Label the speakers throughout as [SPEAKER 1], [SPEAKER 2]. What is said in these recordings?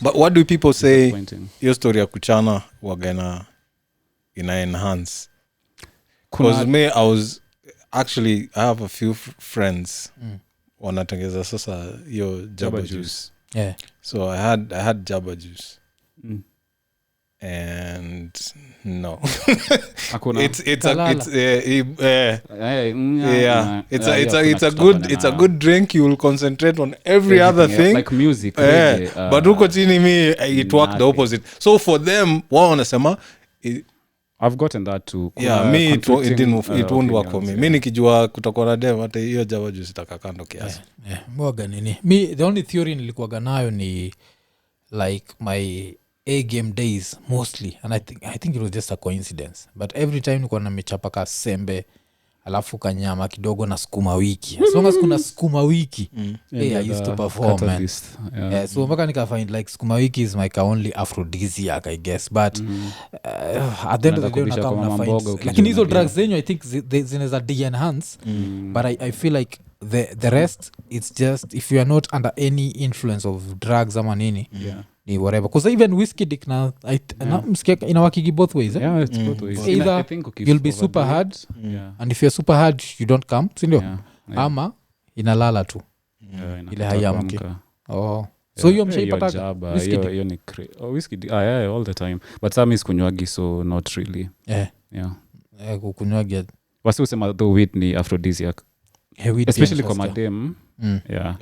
[SPEAKER 1] But what do people say your story ya kuchana wagana ina enhance? Because me I have a few friends wanatengeza sasa hiyo jaba juice.
[SPEAKER 2] Yeah.
[SPEAKER 1] So I had jaba juice. And no. It's a good drink. You will concentrate on every other thing
[SPEAKER 3] like music.
[SPEAKER 1] But huko chini me it worked the opposite. So for them wao wanasema
[SPEAKER 3] I've gotten that too.
[SPEAKER 1] Me it won't work for me. Mimi nikijua kutakuwa na dem hata hiyo java juice itakakando kiasi.
[SPEAKER 2] Mwaga nini? Me the only theory nilikuwa nayo ni like my A game days mostly, and I think it was just a coincidence, but every time nilikuwa nimechapa ka sembe alafu kanyama kidogo na sukuma wiki, as long as kuna sukuma wiki I used to perform, man. So mpaka nika find like sukuma wiki is my only aphrodisiac, I guess, but at the end of the day unakama find lakini hizo drugs zenyu I think zinaweza de-enhance, but I feel like the rest it's just if you are not under any influence of drugs ama nini ni whatever, because even whiskey dick na msikia inawakigi both ways
[SPEAKER 3] it's both ways.
[SPEAKER 2] Either I think you'll be super hard and if you're super hard you don't come, sindio? Ama inalala tu ile hayamki. So you mshaipata whiskey dick?
[SPEAKER 3] Hiyo ni whiskey dick all the time, but some is kunywagi, so not really.
[SPEAKER 2] Kunywagi
[SPEAKER 3] wasi usema though weed ni aphrodisiac, especially kwa madem.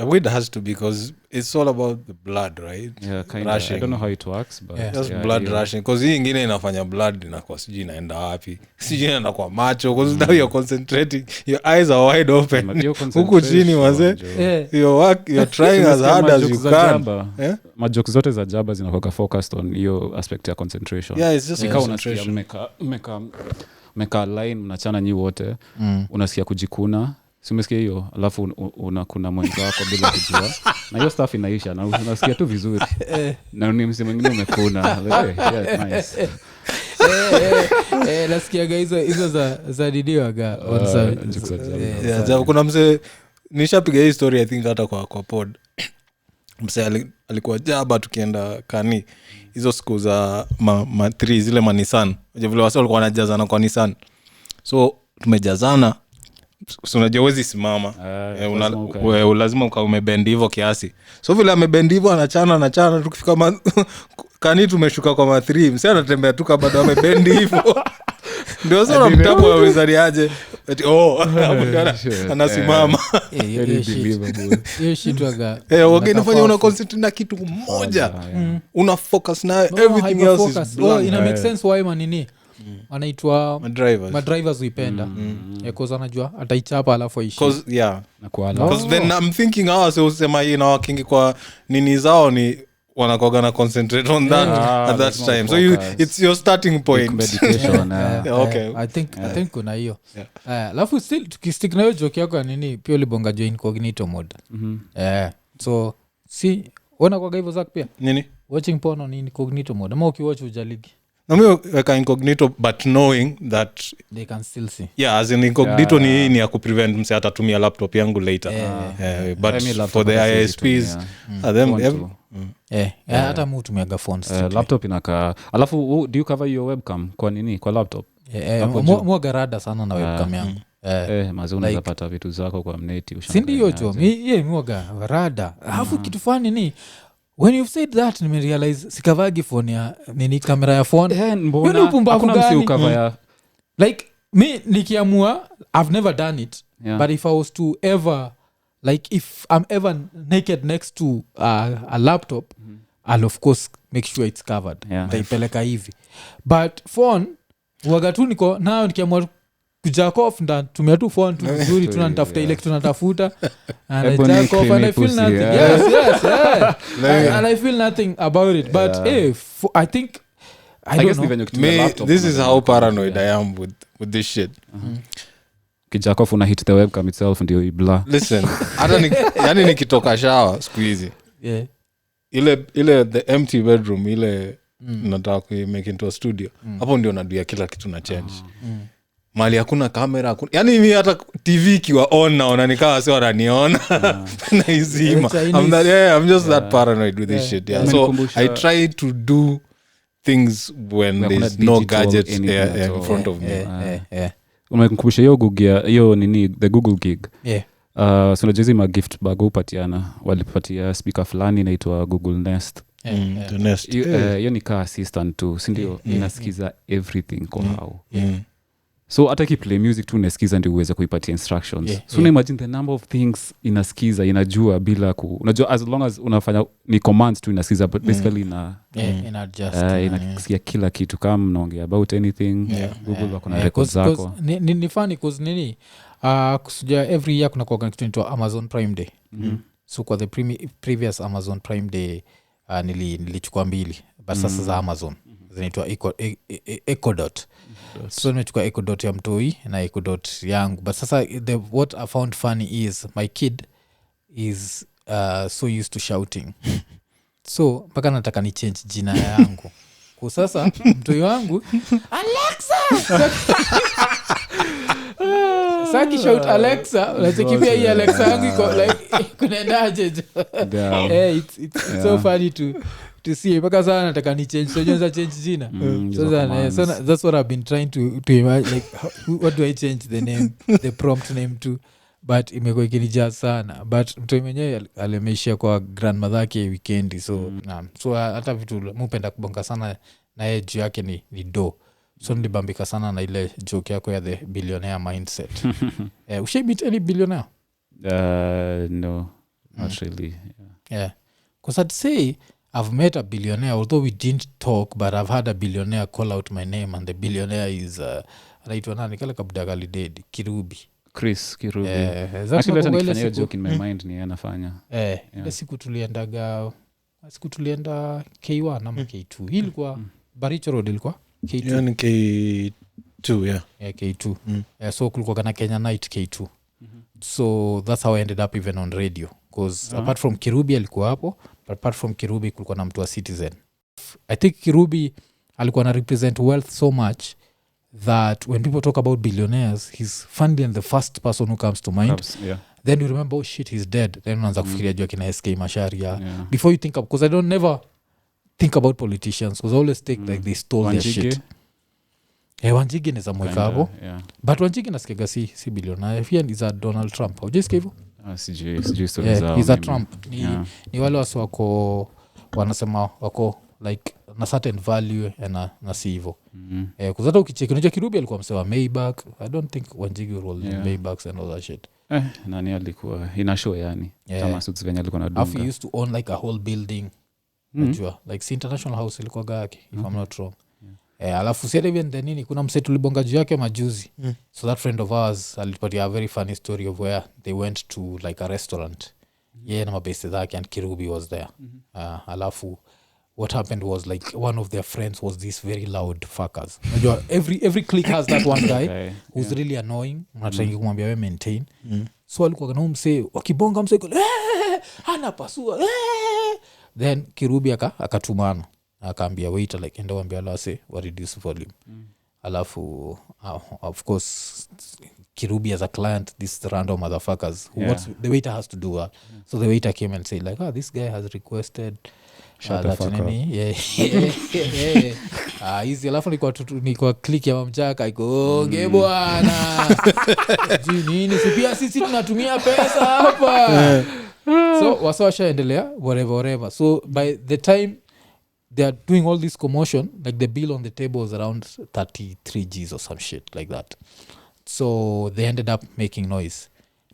[SPEAKER 1] Weed has to, because it's all about the blood, right?
[SPEAKER 3] I don't know how it works, but
[SPEAKER 1] just blood rushing, because hii ingine inafanya blood inakuwa sijui inaenda wapi, sijui inaenda kwa macho, because now you're concentrating, your eyes are wide open huku chini wazee, you're trying as hard as you can.
[SPEAKER 3] Majokes zote za jaba zinakuwa focused on hiyo aspect ya concentration.
[SPEAKER 1] It's just concentration.
[SPEAKER 3] Meka line mnachana nyi wote, unasikia kujikuna, si umesikia hiyo, alafu unakuna mwenza wako bila kujua na hiyo stuff inaisha na unasikia tu vizuri na ni msemo mwingine umekuna. Nice.
[SPEAKER 2] Nasikia hizo za didiwaga
[SPEAKER 1] kuna mse nishapiga hii story I think hata kwa pod. Mse alikuwa jaba tukienda kani hizo siku za ma 3 zile manisan, vile wase walikuwa wanajazana kwa Nissan, so tumejazana. So unajua wezi simama, lazima umebend hivyo kiasi. So vile amebend hivyo anachana tukifika kani tumeshuka kwa 3, msee anatembea tu kama bado amebend hivyo. Ndio sasa mtapo wawezari aje eti anasimama.
[SPEAKER 2] Hiyo shit waga.
[SPEAKER 1] Unafanya una concentrate na kitu moja. Una focus na everything else is blank.
[SPEAKER 2] Ina make sense why manini wanaitwa madrivers uipenda because anajua ataichapa alafu aishi,
[SPEAKER 1] because then I'm thinking usema ina wakingi kwa nini zao ni wanakoga na concentrate on that at that time, so it's your starting point.
[SPEAKER 3] Meditation.
[SPEAKER 2] I think kuna hiyo alafu still tukistick na hiyo joke yako nini pia ulibonga jo incognito mode. So si ona kwa hivyo zako pia
[SPEAKER 1] nini
[SPEAKER 2] watching porn on incognito mode ama ukiwatch ujaligi
[SPEAKER 1] na mimi weka incognito but knowing that
[SPEAKER 2] they can still see.
[SPEAKER 1] As in incognito ni ya kuprevent mse atatumia laptop yangu later. But for the ISPs
[SPEAKER 2] hata mtu tumiaga phones
[SPEAKER 3] laptop inaka. Alafu do you cover your webcam kwa nini kwa laptop?
[SPEAKER 2] Mwa garada sana na webcam yangu.
[SPEAKER 3] Mazo unaweza pata vitu zako kwa mneti
[SPEAKER 2] ushangaa. Si ndio jo mwa garada. Alafu kitu fani ni when you've said that nimerealize sikavagi phone ya nini kamera ya phone.
[SPEAKER 3] Mbona hakuna msi ukava ya
[SPEAKER 2] like me nikiamua I've never done it, but if I was to ever like if I'm ever naked next to a laptop, I'll of course make sure it's covered. Taipeleka hivi, but phone wagatu niko nao nikiamua kujack off tumia tu phone tu vizuri tunatafuta ile kitu tunatafuta and I jack off and I feel nothing. Yes. And I feel nothing about it, but I think I don't know.
[SPEAKER 1] This is how paranoid I am with this shit.
[SPEAKER 3] Kijack off una hit the webcam itself ndio ibla.
[SPEAKER 1] Listen, hata yani nikitoka shower siku hizi ile the empty bedroom ile nataka ku make into a studio, hapo ndio nadia kila kitu na change. mali hakuna kamera yani mimi hata TV ikiwa on naona nikawa sio wananiona na izima. I'm just that paranoid with this shit. Yeah. So I try to do things when there's no gadgets in front of me.
[SPEAKER 3] Umekumbusha hiyo hiyo nini the Google gig. So unajua ma gift bag upatiana walipatia speaker fulani inaitwa Google Nest.
[SPEAKER 1] The Nest.
[SPEAKER 3] Hiyo ni car assistant tu, si ndio? Inasikiza everything kwa hao. So hata play music tu unasikiza ndio uweze kuipatia instructions. So imagine the number of things inasikiza, inajua bila unajua as long as unafanya ni commands tu inasikiza, but basically inasikia kila kitu kama mnaongea about anything. Google wako na records zako.
[SPEAKER 2] Ni funny cause nini kusuja every year kuna kwa kitu inaitwa Amazon Prime Day. So kwa the previous Amazon Prime Day nilichukua 2 but sasa za Amazon zinaitwa Ecodot. So nimechukua Ecodot ya mtoi na Ecodot yangu, but sasa what I found funny is my kid is so used to shouting so mpaka nataka ni change jina yangu kwa sasa mtoi wangu Alexa saki shout Alexa unachekibia hii Alexa yangu iko like kunaendaje it's so funny to see mpaka sana nataka ni change so jonza change jina so that's what I've been trying to imagine like what do I change the name the prompt name to, but imekuwa ikinijaa sana, but mtu mwenyewe alimeishia kwa grandmother yake weekend so so hata vitu mpenda kubonga sana na yeye juu yake ni do. So nilibambika sana na ile joke yako ya the billionaire mindset. Ushawahi meet any billionaire?
[SPEAKER 3] No, not really.
[SPEAKER 2] Yeah. Because I'd say I've met a billionaire, although we didn't talk, but I've had a billionaire call out my name, and the billionaire is anaitwa nani kale kabdagali dead Kirubi.
[SPEAKER 3] Chris Kirubi. Actually that's a joke in my mind ni anafanya. Ile siku tulienda K1 ama K2. Hii ilikuwa Baricho Road ilikuwa K2.
[SPEAKER 1] Yani K2 yeah.
[SPEAKER 2] K2. So kulikuwa kana Kenya Night K2. So that's how I ended up even on radio, because apart from Kirubi alikuwa hapo, but apart from Kirubi kulikuwa na mtu wa Citizen. I think Kirubi alikuwa na represent wealth so much that when people talk about billionaires, he's funny and the first person who comes to mind. Then you remember, oh shit, he's dead. Then unaanza kufikiria jua kina SK Masharia. Before you think up, because I don't never think about politicians, because I always think like they stole their shit. Wanjigi neza mweka hapo. But Wanjigi nasikiaga si billionaire. Pia ni za Donald Trump. Hujasikia hivyo?
[SPEAKER 3] Sijui stories zao.
[SPEAKER 2] He's a Trump. Ni wale wasi wako wanasema wako like na certain value na si hivyo. Kuzata ukicheki unajua Kirubi alikuwa msewa Maybach. I don't think Wanjigi rolled in Maybachs and all that shit.
[SPEAKER 3] Nani alikuwa ina show yani kama suits venye alikuwa na dunga.
[SPEAKER 2] He used to own like a whole building. Unajua like si International House ilikuwa gake if I'm not wrong. Alafu siada even the nini kuna msetu libonga juu yake majuzi. So that friend of ours alipatia a very funny story of where they went to like a restaurant. Na mabeste zake and Kirubi was there. Alafu what happened was like one of their friends was this very loud fuckers. Unajua every clique has that one guy who's really annoying. Unataka kumwambia wewe maintain. So alikuwa kana mse wakibonga mse hana pasua. Then Kirubi akatumana. Akaambia waiter like enda waambia lase wa reduce volume. Alafu of course Kirubi as a client, this random motherfuckers who the waiter has to do that. So the waiter came and said like this guy has requested that nini easy. Alafu ni kwa click ya mamchaka iko bwana nini sipia sisi tunatumia pesa hapa. So washaendelea whatever. So by the time they are doing all this commotion, like the bill on the table was around 33 G's or some shit like that. So they ended up making noise.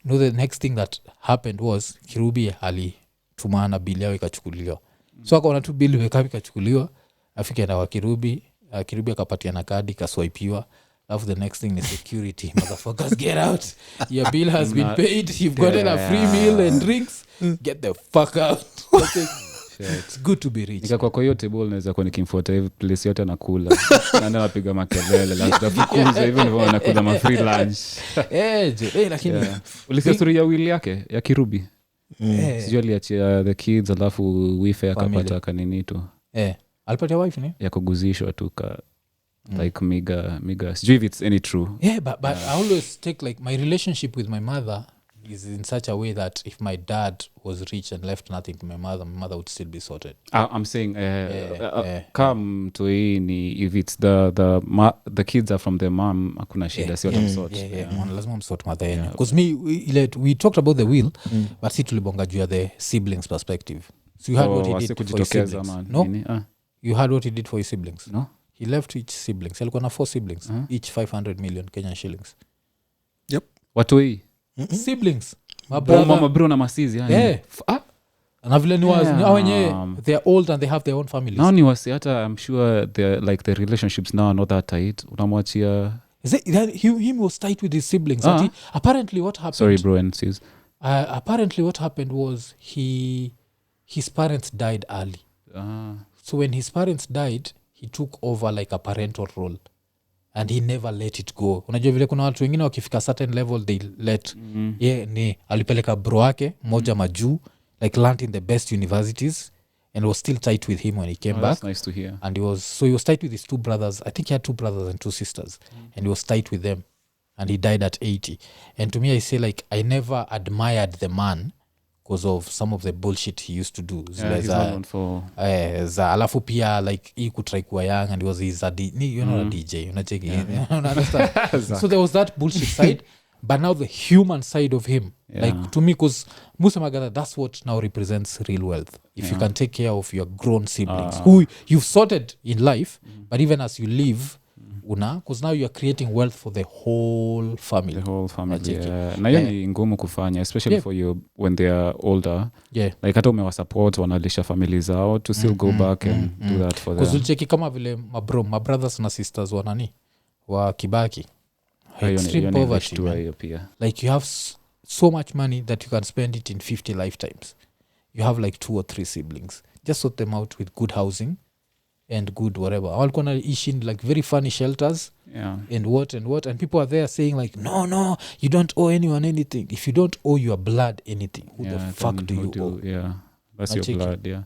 [SPEAKER 2] The next thing that happened was Kirubi alitumana bill yao ikachukuliwa. So akaona tu bill ikachukuliwa, afika na Kirubi akapatia na kadi kaswipiwa. After the next thing is security. Motherfuckers, get out. Your bill has been paid. You've gotten a free meal and drinks. Get the fuck out. It's good to be rich.
[SPEAKER 3] Nikakwa kwa hiyo table naweza kuwa nikimfuata hivi place yote anakula. Naenda napiga makelele lazima fukuza hivi ndivyo anakula ma free lunch.
[SPEAKER 2] Lakini
[SPEAKER 3] ulisikia story ya Will yake ya Kirubi. Sijui aliachia the kids alafu wife akapata kanini tu.
[SPEAKER 2] Alipatia wife ni?
[SPEAKER 3] Ya kuguzishwa tu ka like mega sijui if it's any true.
[SPEAKER 2] Yeah, but I always take like my relationship with my mother is in such a way that if my dad was rich and left nothing to my mother would still be sorted.
[SPEAKER 3] I'm saying come to ni if it's the kids are from the mom hakuna shida sio tamsort.
[SPEAKER 2] Lazima msort mother yenu. Because we talked about the will, but si tulibonga juu ya the siblings perspective. So you heard what he did for his siblings. No? You heard what he did for his siblings?
[SPEAKER 3] No?
[SPEAKER 2] He left each siblings. Alikuwa na 4 siblings, each 500 million Kenyan shillings.
[SPEAKER 1] Yep.
[SPEAKER 3] Watoi?
[SPEAKER 2] Siblings.
[SPEAKER 3] Mama bro na masizi yani.
[SPEAKER 2] Yeah. Na vile ni wenye they're old and they have their own families.
[SPEAKER 3] Now ni wasi hata I'm sure like the relationships now are not that tight. Unamwachia
[SPEAKER 2] him was tight with his siblings. Apparently what happened...
[SPEAKER 3] Sorry bro and sis.
[SPEAKER 2] Apparently what happened was his parents died early. So when his parents died, he took over like a parental role and he never let it go. Unajua vile kuna watu wengine wakifika certain level they let ni alipeleka bro wake moja majuu like learned in the best universities and was still tight with him when he came back.
[SPEAKER 3] That's nice to hear.
[SPEAKER 2] And he was tight with his 2 brothers. I think he had 2 brothers and 2 sisters and he was tight with them and he died at 80. And to me I say like I never admired the man because of some of the bullshit he used to do. Alafu pia like he could try kuwa young and he's a DJ unacheki. So there was that bullshit side but now the human side of him like to me because Musamagada that's what now represents real wealth if you can take care of your grown siblings who you've sorted in life but even as you live because now you are creating wealth for the whole family.
[SPEAKER 3] Na hiyo ni ngumu kufanya especially for you when they are older. Like hata umewasupport wanalisha family zao to still go back and do that for them.
[SPEAKER 2] Because ulicheki kama vile my brothers na sisters wanani wa Kibaki extreme poverty like you have so much money that you can spend it in 50 lifetimes. You have like 2 or 3 siblings, just sort them out with good housing and good whatever. Walikuwa naishi in like very funny shelters and what and people are there saying like no you don't owe anyone anything. If you don't owe your blood anything, who the fuck do you owe?
[SPEAKER 3] That's your blood.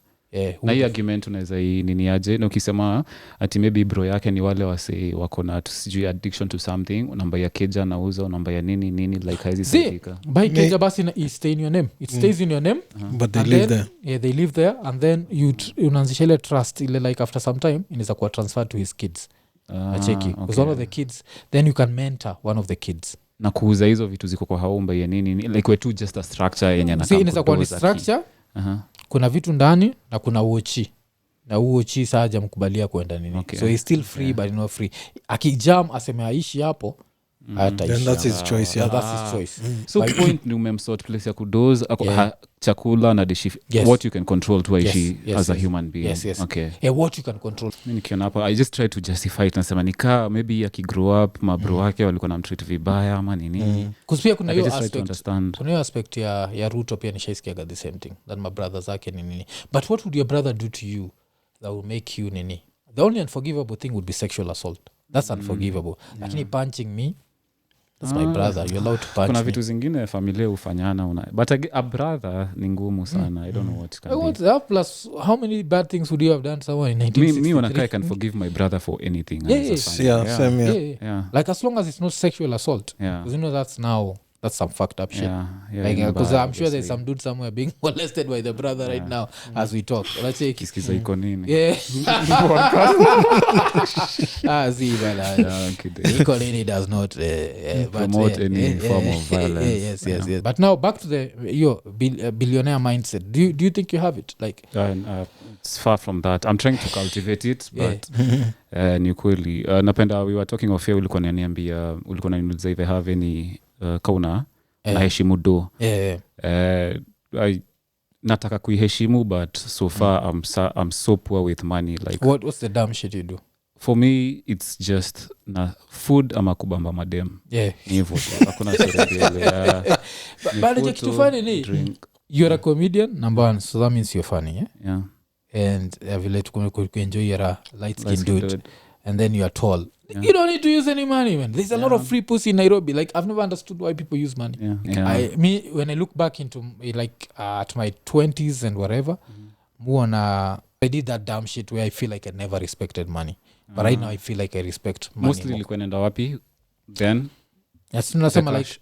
[SPEAKER 3] Na hii argument unaweza nini aje na ukisema ati maybe bro yake ni wale wase wako na sijui addiction to something namba ya keja nauza namba ya nini like haizi saidika
[SPEAKER 2] by keja basi na stay in your name, it stays in your name
[SPEAKER 1] but they live there.
[SPEAKER 2] They live there and then unaanzisha ile trust ile like after some time inaweza kuwa transferred to his kids. Acheki because one of the kids then you can mentor one of the kids
[SPEAKER 3] na kuuza hizo vitu ziko kwa haumba ya nini like we too just a structure yenye na
[SPEAKER 2] inaweza kuwa ni structure. Kuna vitu ndani na kuna uochi na uochi saja mkubalia kuenda nini so he's still free but not free akijam aseme aishi hapo hata
[SPEAKER 1] then that's his choice
[SPEAKER 2] that's his choice.
[SPEAKER 3] So point ni umemsort place ya kudoze chakula na dishi what you can control to aishi as a human being. Okay
[SPEAKER 2] what you can control.
[SPEAKER 3] Mimi nikiona hapo I just try to justify it nasema nikaa maybe akigrow up mabro wake walikuwa namtreat vibaya ama nini
[SPEAKER 2] because pia kuna hiyo aspect ya Ruto pia nishaisikiaga the same thing that my brothers ake nini but what would your brother do to you that will make you nini? The only unforgivable thing would be sexual assault. That's unforgivable. Lakini punching me, that's my brother, you're allowed to punch
[SPEAKER 3] kuna
[SPEAKER 2] me.
[SPEAKER 3] Vitu zingine familia ufanyana but a brother ni ngumu sana. I don't know what can be.
[SPEAKER 2] Plus how many bad things would you have done someone in 1963?
[SPEAKER 3] Me when I can forgive my brother for anything.
[SPEAKER 1] Same.
[SPEAKER 2] Like as long as it's not sexual assault, because you know that's some fucked up shit. Because I'm sure there's some dude somewhere being molested by the brother right now as we talk. Let's say
[SPEAKER 3] kisikiza iko nini.
[SPEAKER 2] Iko nini does not
[SPEAKER 3] promote any form of violence.
[SPEAKER 2] Yes. But now back to your billionaire mindset. Do you think you have it? Like
[SPEAKER 3] it's far from that. I'm trying to cultivate it, but ni kweli napenda we were talking of here ulikuwa unaniuliza if I have any kauna naheshimu do nataka kuiheshimu but so far I'm so poor with money like
[SPEAKER 2] what's the dumb shit you do?
[SPEAKER 3] For me it's just na food ama kubamba madem hivyo hakuna sherehe
[SPEAKER 2] but kitu funny ni you're a comedian number one so that means you're funny and vile tukuenjoy your light skin dude and then you're tall. You don't need to use any money, man. There's a lot of free pussy in Nairobi. Like I've never understood why people use money. When I look back into like at my 20s and whatever, I did that dumb shit where I feel like I never respected money. but right now I feel like I respect money
[SPEAKER 3] mostly
[SPEAKER 2] more.
[SPEAKER 3] ilikuwa inaenda wapi then
[SPEAKER 2] Yes, tunasema like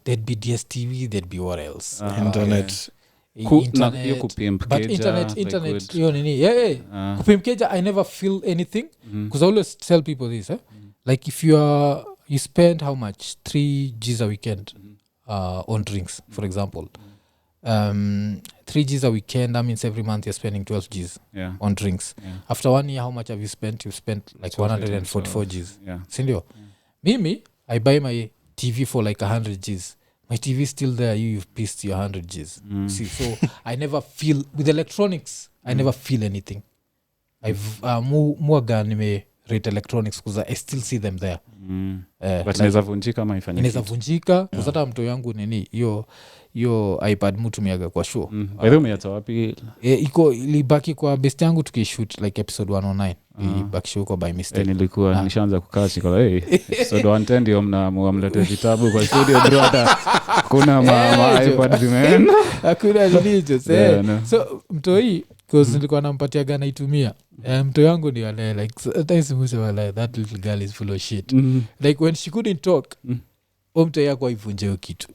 [SPEAKER 2] there'd be DSTV, there'd be what else
[SPEAKER 1] internet
[SPEAKER 2] internet,
[SPEAKER 3] hiyo kupimp
[SPEAKER 2] but
[SPEAKER 3] keja,
[SPEAKER 2] internet hiyo nini kupimkeja I never feel anything because I always tell people this like if you spend how much 3 Gs a weekend on drinks for example 3 Gs a weekend that means every month you're spending 12 Gs on drinks after 1 year how much have you spent? You've spent like 144 Gs sindio mimi I buy my TV for like 100 Gs my TV is still there you've pissed your 100 Gs see so I never feel with electronics I never feel anything I've muaga nime rate electronics because I still see them there
[SPEAKER 3] but inaweza vunjika ama ifanye
[SPEAKER 2] inaweza vunjika because hata mto yangu nini hiyo iPad mutumiaga kwa show
[SPEAKER 3] by the way umeacha wapi
[SPEAKER 2] iko ilibaki kwa best yangu tukishoot like episode 109 ilibaki show kwa by mistake
[SPEAKER 3] nilikuwa nishaanza kukaa chiko episode 110 ndio mnamlete vitabu kwa studio bro hata kuna iPad zimeenda
[SPEAKER 2] hakuna nilicho so mto hii because nilikuwa nampatia gana itumia mto yangu ni wale like sometimes musema like that little girl is full of shit like when she couldn't talk mto yako haivunjeo kitu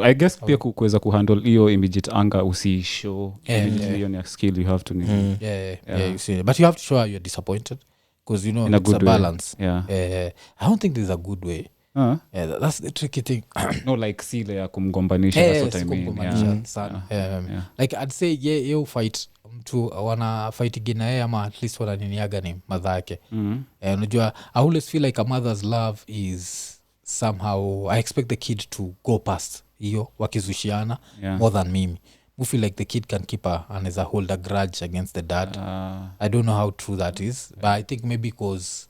[SPEAKER 3] I guess pia kuweza kuhandle hiyo immediate anger usishow hiyo ni a skill you have to
[SPEAKER 2] you see but you have to show you're disappointed because you know it's a balance I don't think there's a good way that's the tricky thing
[SPEAKER 3] no like sile ya kumgombanisha that's what I mean
[SPEAKER 2] sana like I'd say you fight mtu wana fight gina ama at least wana niniaga ni madha yake unajua I always feel like a mother's love is somehow I expect the kid to go past hiyo wakizushiana more than mimi we feel like the kid can keep anaweza hold a grudge against the dad I don't know how true that is but I think maybe because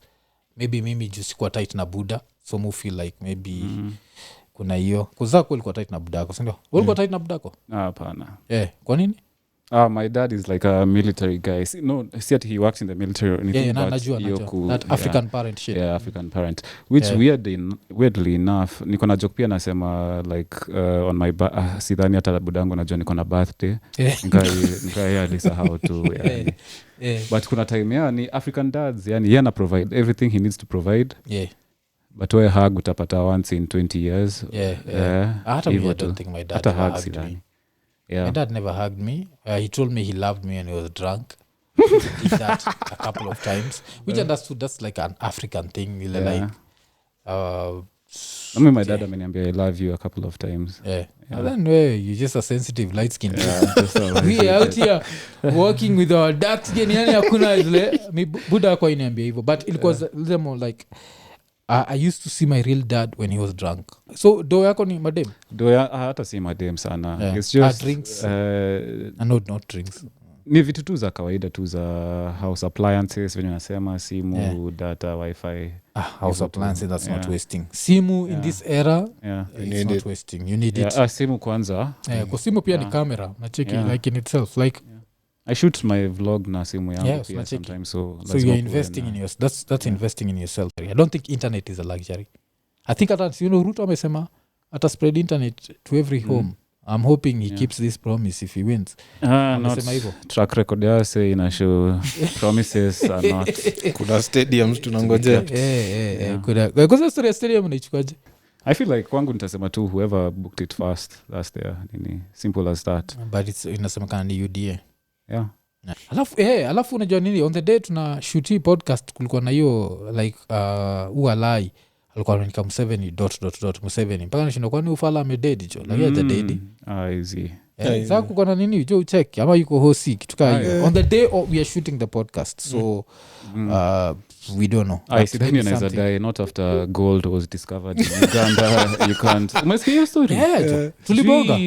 [SPEAKER 2] maybe mimi just kwa tight na buda so mu feel like maybe kuna hiyo kuzako ulikuwa tight na budako sindio ulikuwa tight na budako
[SPEAKER 3] hapana
[SPEAKER 2] kwa nini
[SPEAKER 3] my dad is like a military guy no see he works in the military or anything
[SPEAKER 2] najua that African parent shit
[SPEAKER 3] African parent which weirdly enough niko na joke pia nasema like on my sidhani hata budangu najua niko na birthday ngai alisahau tu but kuna time ni African dads yani yeye ana provide everything he needs to provide but we hug utapata once in 20 years
[SPEAKER 2] hata I don't think my dad ever hugged me my dad never hugged me he told me he loved me when he was drunk he did that a couple of times which understood that's like an African thing like
[SPEAKER 3] I mean my dad ameniambia I love you a couple of times
[SPEAKER 2] and then you're just a sensitive light skin we out here working with our dark skin yani hakuna ile buda kwa iniambia hivyo but it was more like I used to see my real dad when he was drunk so do yako ni madem
[SPEAKER 3] hata si madem sana it's just
[SPEAKER 2] drinks not drinks
[SPEAKER 3] ni vitu tu za kawaida tu za house appliances venye nasema simu data wifi
[SPEAKER 2] house appliances that's not wasting simu in this era it's not wasting you need it
[SPEAKER 3] simu kwanza
[SPEAKER 2] kwa simu pia ni camera na check like in itself like
[SPEAKER 3] I shoot my vlog na simu yangu pia sometimes so
[SPEAKER 2] you're investing in yourself that's investing in yourself I don't think internet is a luxury I think hata Ruto amesema ata spread internet to every home I'm hoping he keeps this promise if he wins amesema hivyo
[SPEAKER 3] track record yase ina show promises are not
[SPEAKER 1] kuna stadiums tunangojea
[SPEAKER 2] kwa story ya stadium unaichukaje
[SPEAKER 3] I feel like kwangu nitasema tu whoever booked it first that's there nini simple as that
[SPEAKER 2] but it's inasemekana ni UDA alafu unajua nini on the day tuna shoot hii podcast kulikuwa na hiyo like ualai alikuwa anaandika Museveni ... Museveni mpaka nashinda kwani ufala amededi jo like at the dedi
[SPEAKER 3] easy
[SPEAKER 2] sasa kuko na nini jo check ama yuko hosi kituka hiyo on the day we are shooting the podcast so we don't know
[SPEAKER 3] I see them another day not after gold was discovered in Uganda you can't umesikia hiyo story
[SPEAKER 2] tulibonga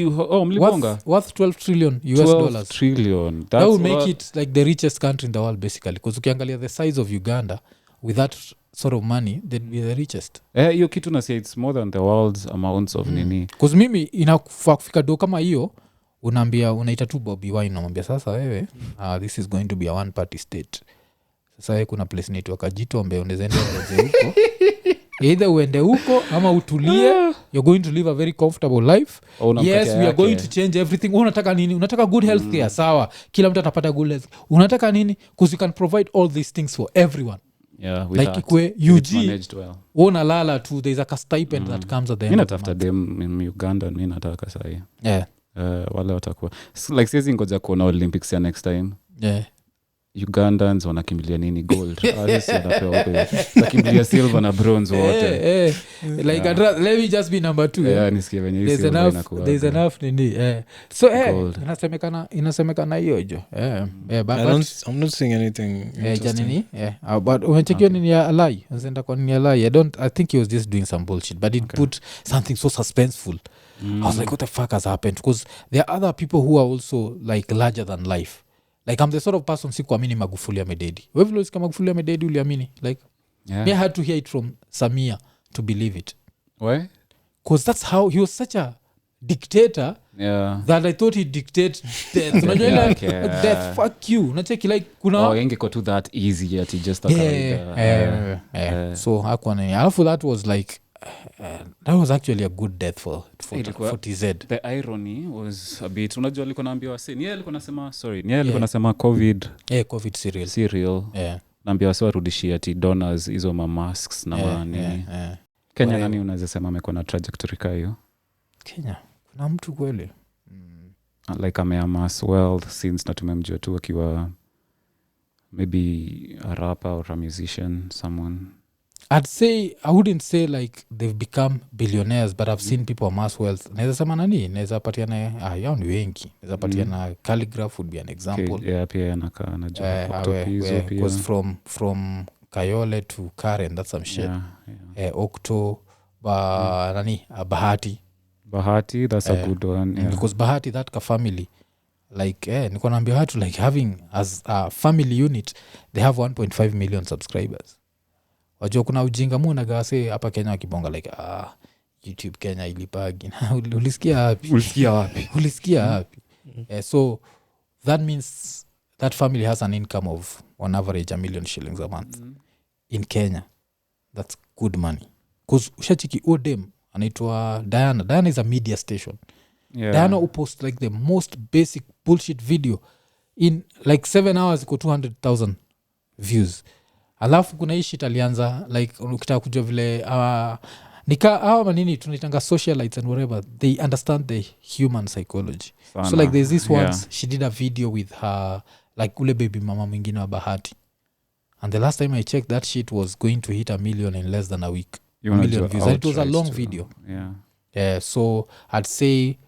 [SPEAKER 3] mlibonga
[SPEAKER 2] worth 12 trillion US
[SPEAKER 3] trillion
[SPEAKER 2] that will make it like the richest country in the world basically because ukiangalia the size of Uganda with that sort of money they'd be the richest
[SPEAKER 3] hiyo kitu nasia it's more than the world's amounts of nini
[SPEAKER 2] because mimi inafaa kufika do kama hiyo unaita tu Bobby Wine unamwambia sasa wewe this is going to be a one party state sasa kuna place naitwa Kajitombe unawezaenda huko either uende huko ama utulie you're going to live a very comfortable life. Yes, we are going to change everything. Unataka nini? Unataka good health care, sawa, kila mtu atapata good health. Unataka nini? Because you can provide all these things for everyone. Like ikwe UG unalala tu, there's a stipend that comes at the end.
[SPEAKER 3] Natafuta dem in Uganda, mi nataka sahi wale watakuwa like siwezi ngoja kuona Olympics ya next time. Ugandans wanakimbilia nini? Gold. Nakimbilia silver na bronze wote.
[SPEAKER 2] Like let me just be number 2.
[SPEAKER 3] Nisikie venye there's
[SPEAKER 2] enough nini. So inasemekana hiyo jo. But
[SPEAKER 1] I'm not seeing anything interesting.
[SPEAKER 2] But unachekio nini ya alai? Unasenda kwa nini ya alai? I think he was just doing some bullshit, but it put something so suspenseful. I was like, what the fuck has happened? Because there are other people who are also like larger than life. Like I'm the sort of person sikuamini Magufuli amededi. Wewe vile usika Magufuli amededi uliamini? Like me I had to hear it from Samia to believe it.
[SPEAKER 3] Why?
[SPEAKER 2] Because that's how he was such a dictator that I thought he'd dictate death. Unajua like death, fuck you. Unacheki like kuna
[SPEAKER 3] ingeko to that easy yet he just
[SPEAKER 2] so hakuwa nini. Alafu that was like that was actually a good death for TZ.
[SPEAKER 3] The irony was a bit, unajua alikuwa naambiwa alikuwa nasema covid serial naambiwa wasi warudishia ati donors hizo masks na manini. Kenya nani unaweza sema amekuwa na trajectory kayo?
[SPEAKER 2] Kenya kuna mtu kweli
[SPEAKER 3] like amass wealth since na tumemjua tu akiwa maybe a rapper or a musician, someone.
[SPEAKER 2] I'd say I wouldn't say like they've become billionaires, but I've seen people amass wealth. Naweza sema nani? Naweza patiana yao ni wengi. Naweza patiana Calligraph would be an example.
[SPEAKER 3] Okay, pia anajua
[SPEAKER 2] because from Kayole to Karen, that's some shit. Okto nani Bahati, that's a good one. Because Bahati, that ka family like niko naambia watu like having as a family unit they have 1.5 million subscribers. Wajua kuna ujinga muna gawase hapa Kenya wakibonga like YouTube Kenya ilipagi. Ulisikia wapi? So that means that family has an income of on average $1 million shillings a month in Kenya. That's good money. Because ushachiki odem anaitwa Diana is a media station. Diana upost like the most basic bullshit video in like 7 hours iko 200,000 views. Alafu kuna hii shit alianza like ukitaka kujua vile nika manini tunaitanga socialites and whatever, they understand the human psychology. So like there's this once she did a video with her like ule baby mama mwingine wa Bahati, and the last time I checked that shit was going to hit 1 million in less than a week. 1 million views, and it was a long video. So I'd say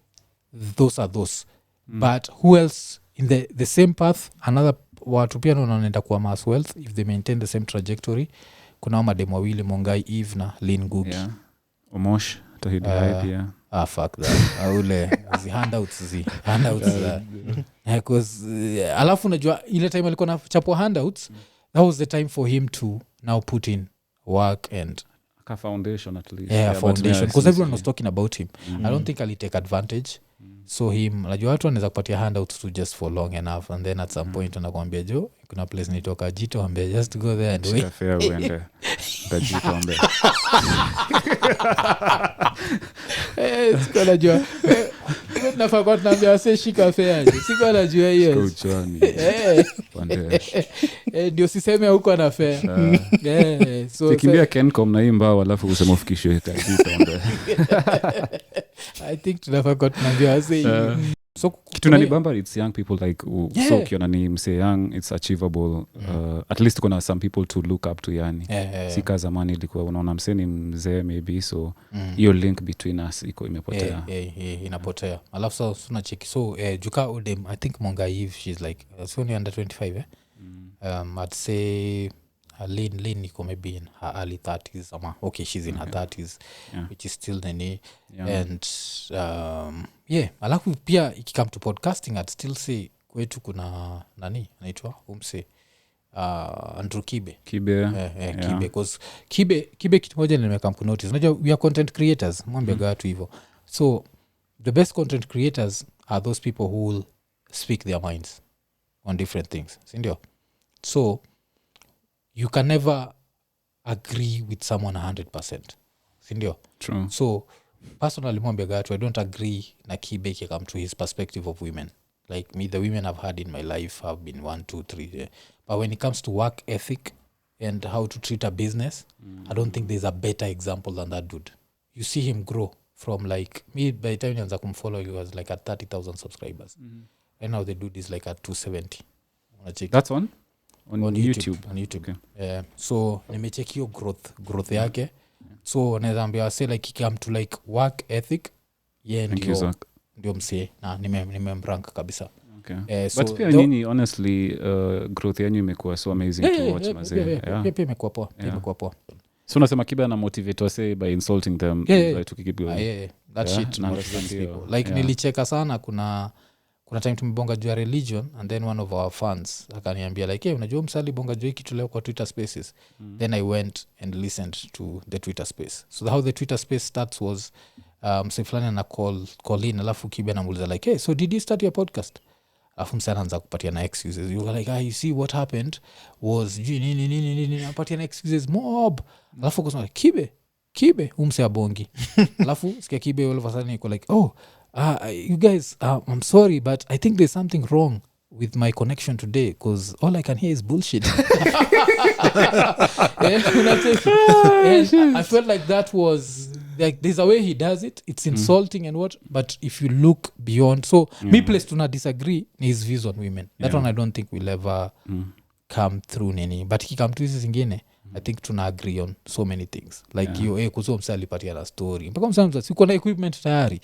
[SPEAKER 2] those are those. But who else in the same path? Another watu pia wanaenda kuwa mass wealth if they maintain the same trajectory. Kuna mademo wawili Mongai Eve na Lin Ngugi.
[SPEAKER 3] Omosh tahidi pia.
[SPEAKER 2] Fuck that. Ule handouts because alafu unajua ile time alikuwa na chapo handouts, that was the time for him to now put in work and
[SPEAKER 3] a foundation at least.
[SPEAKER 2] Foundation, because everyone was talking about him. I don't think I'll take advantage. So him najua watu wanaweza kupatia handouts to just for long enough, and then at some point anakuambia jo kuna place nitoka Jito, ambia just go there and wait.
[SPEAKER 3] Fair uende Jito ambia
[SPEAKER 2] siko najua nafaa kwa tunaambia wase shika fair, siko najua hiyo ndio siseme huko na fair.
[SPEAKER 3] So sikimbia Kencom na imba alafu useme ufikishwe Jito ambia.
[SPEAKER 2] I think tunafaa kwa tunaambia wase so
[SPEAKER 3] kitu nanibamba it's young people like so ukiona ni mse young it's achievable. At least kuna some people to look up to yani. Sika zamani ilikuwa unaona mse ni mzee maybe, so hiyo link between us iko imepotea.
[SPEAKER 2] Inapotea. Alafu so tunacheki so Juka Odem, I think Monga Eve, she's like so only under 25 I'd say Lynn Nico maybe in her early 30s ama okay she's in her 30s which is still Nini and alafu pia ikikam to podcasting I'd still say kwetu kuna nani anaitwa umse Andrew Kibe because Kibe kitu moja nimeka kunotice, unajua we are content creators, mwambie watu hivyo. So the best content creators are those people who will speak their minds on different things, si ndio? So you can never agree with someone 100%, sindio?
[SPEAKER 3] True.
[SPEAKER 2] So personally mwambia gatu I don't agree na Kibe come to his perspective of women. Like me, the women I've had in my life have been 1, 2, 3 yeah. But when it comes to work ethic and how to treat a business, I don't think there's a better example than that dude. You see him grow from like me, by the time nianza kumfollow he was like at 30,000 subscribers. And now the dude is like at 270.
[SPEAKER 3] That's on YouTube.
[SPEAKER 2] On YouTube.
[SPEAKER 3] Okay.
[SPEAKER 2] So nimecheck hiyo growth yake. So naweza ambia say like he come to like work ethic ndio msee na nimemrank kabisa.
[SPEAKER 3] Okay. But pia Nini honestly growth yenu imekuwa so amazing to watch mazee.
[SPEAKER 2] Pia imekuwa poa.
[SPEAKER 3] So unasema Kibe ana motivate wase by insulting them to keep going.
[SPEAKER 2] That shit motivates people. Like nilicheka sana kuna time tumebonga juu ya religion and then one of our fans akaniambia like hey, unajua msali bonga juu kitu leo kwa Twitter Spaces. Then I went and listened to the Twitter Space. So how the Twitter Space starts was mse fulani ana call in alafu Kibe anamuuliza like hey, so did you start your podcast? Alafu mse anaanza kupatia na excuses. You were like you see what happened was nini napatia na excuses mob. Alafu kusema Kibe umse abongi. Alafu sikia Kibe all of a sudden yuko like you guys I'm sorry but I think there's something wrong with my connection today because all I can hear is bullshit. I felt like that was like there's a way he does it, it's insulting and what, but if you look beyond, so me place to not disagree his views on women, that one I don't think will ever come through Nini, but he come to hizi zingine I think tuna agree on so many things like hiyo kuzo msa alipatia na story mpaka msa siko na equipment tayari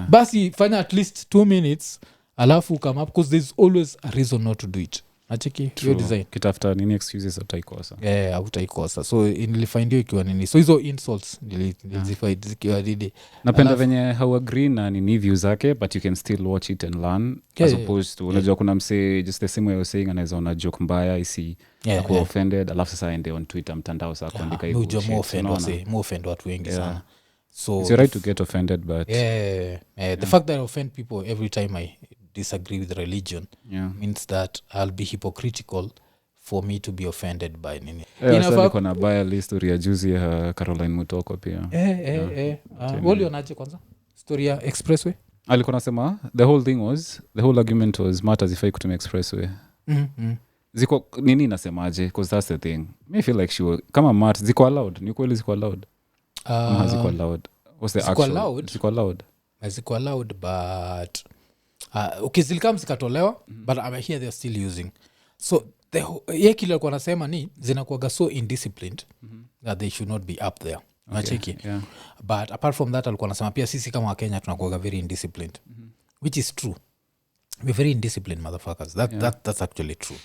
[SPEAKER 2] basi fanya at least 2 minutes alafu come up because there's always a reason not to do it. Nacheki hiyo design
[SPEAKER 3] kitafuta nini excuses utaikosa
[SPEAKER 2] utaikosa. So nilifind ikiwa nini, so hizo insults nilizifind zikiwa didi.
[SPEAKER 3] Napenda venye how agree na nini views zake but you can still watch it and learn as opposed to unajua kuna mse just the same way you're saying anaweza ona joke mbaya isi akuwa offended alafu sasa aende on Twitter mtandao sasa kuandika hivyo
[SPEAKER 2] more offend watu wengi sana. So
[SPEAKER 3] it's right to get offended but
[SPEAKER 2] the fact that I offend people every time I disagree with religion means that I'll be hypocritical for me to be offended by nini.
[SPEAKER 3] Kuna baya story ya juzi ya Caroline Mutoko pia.
[SPEAKER 2] Wali onaje kwanza story ya Expressway?
[SPEAKER 3] Alikuwa nasema the whole argument was matters if I kutumia Expressway. Ziko nini nasemaje because that's the thing. Me feel like she kama mat ziko allowed. Ni kweli ziko allowed. Ziko allowed. What's the actual? Ziko allowed.
[SPEAKER 2] Ziko allowed but ukizilika zikatolewa but I'm here they're still using. So ye kile alikuwa nasema ni zinakuwaga so indisciplined that they should not be up there. Nacheki. But apart from that alikuwa nasema pia sisi kama Wakenya tunakuwaga very indisciplined. Which is true. We're very indisciplined motherfuckers. That's actually true.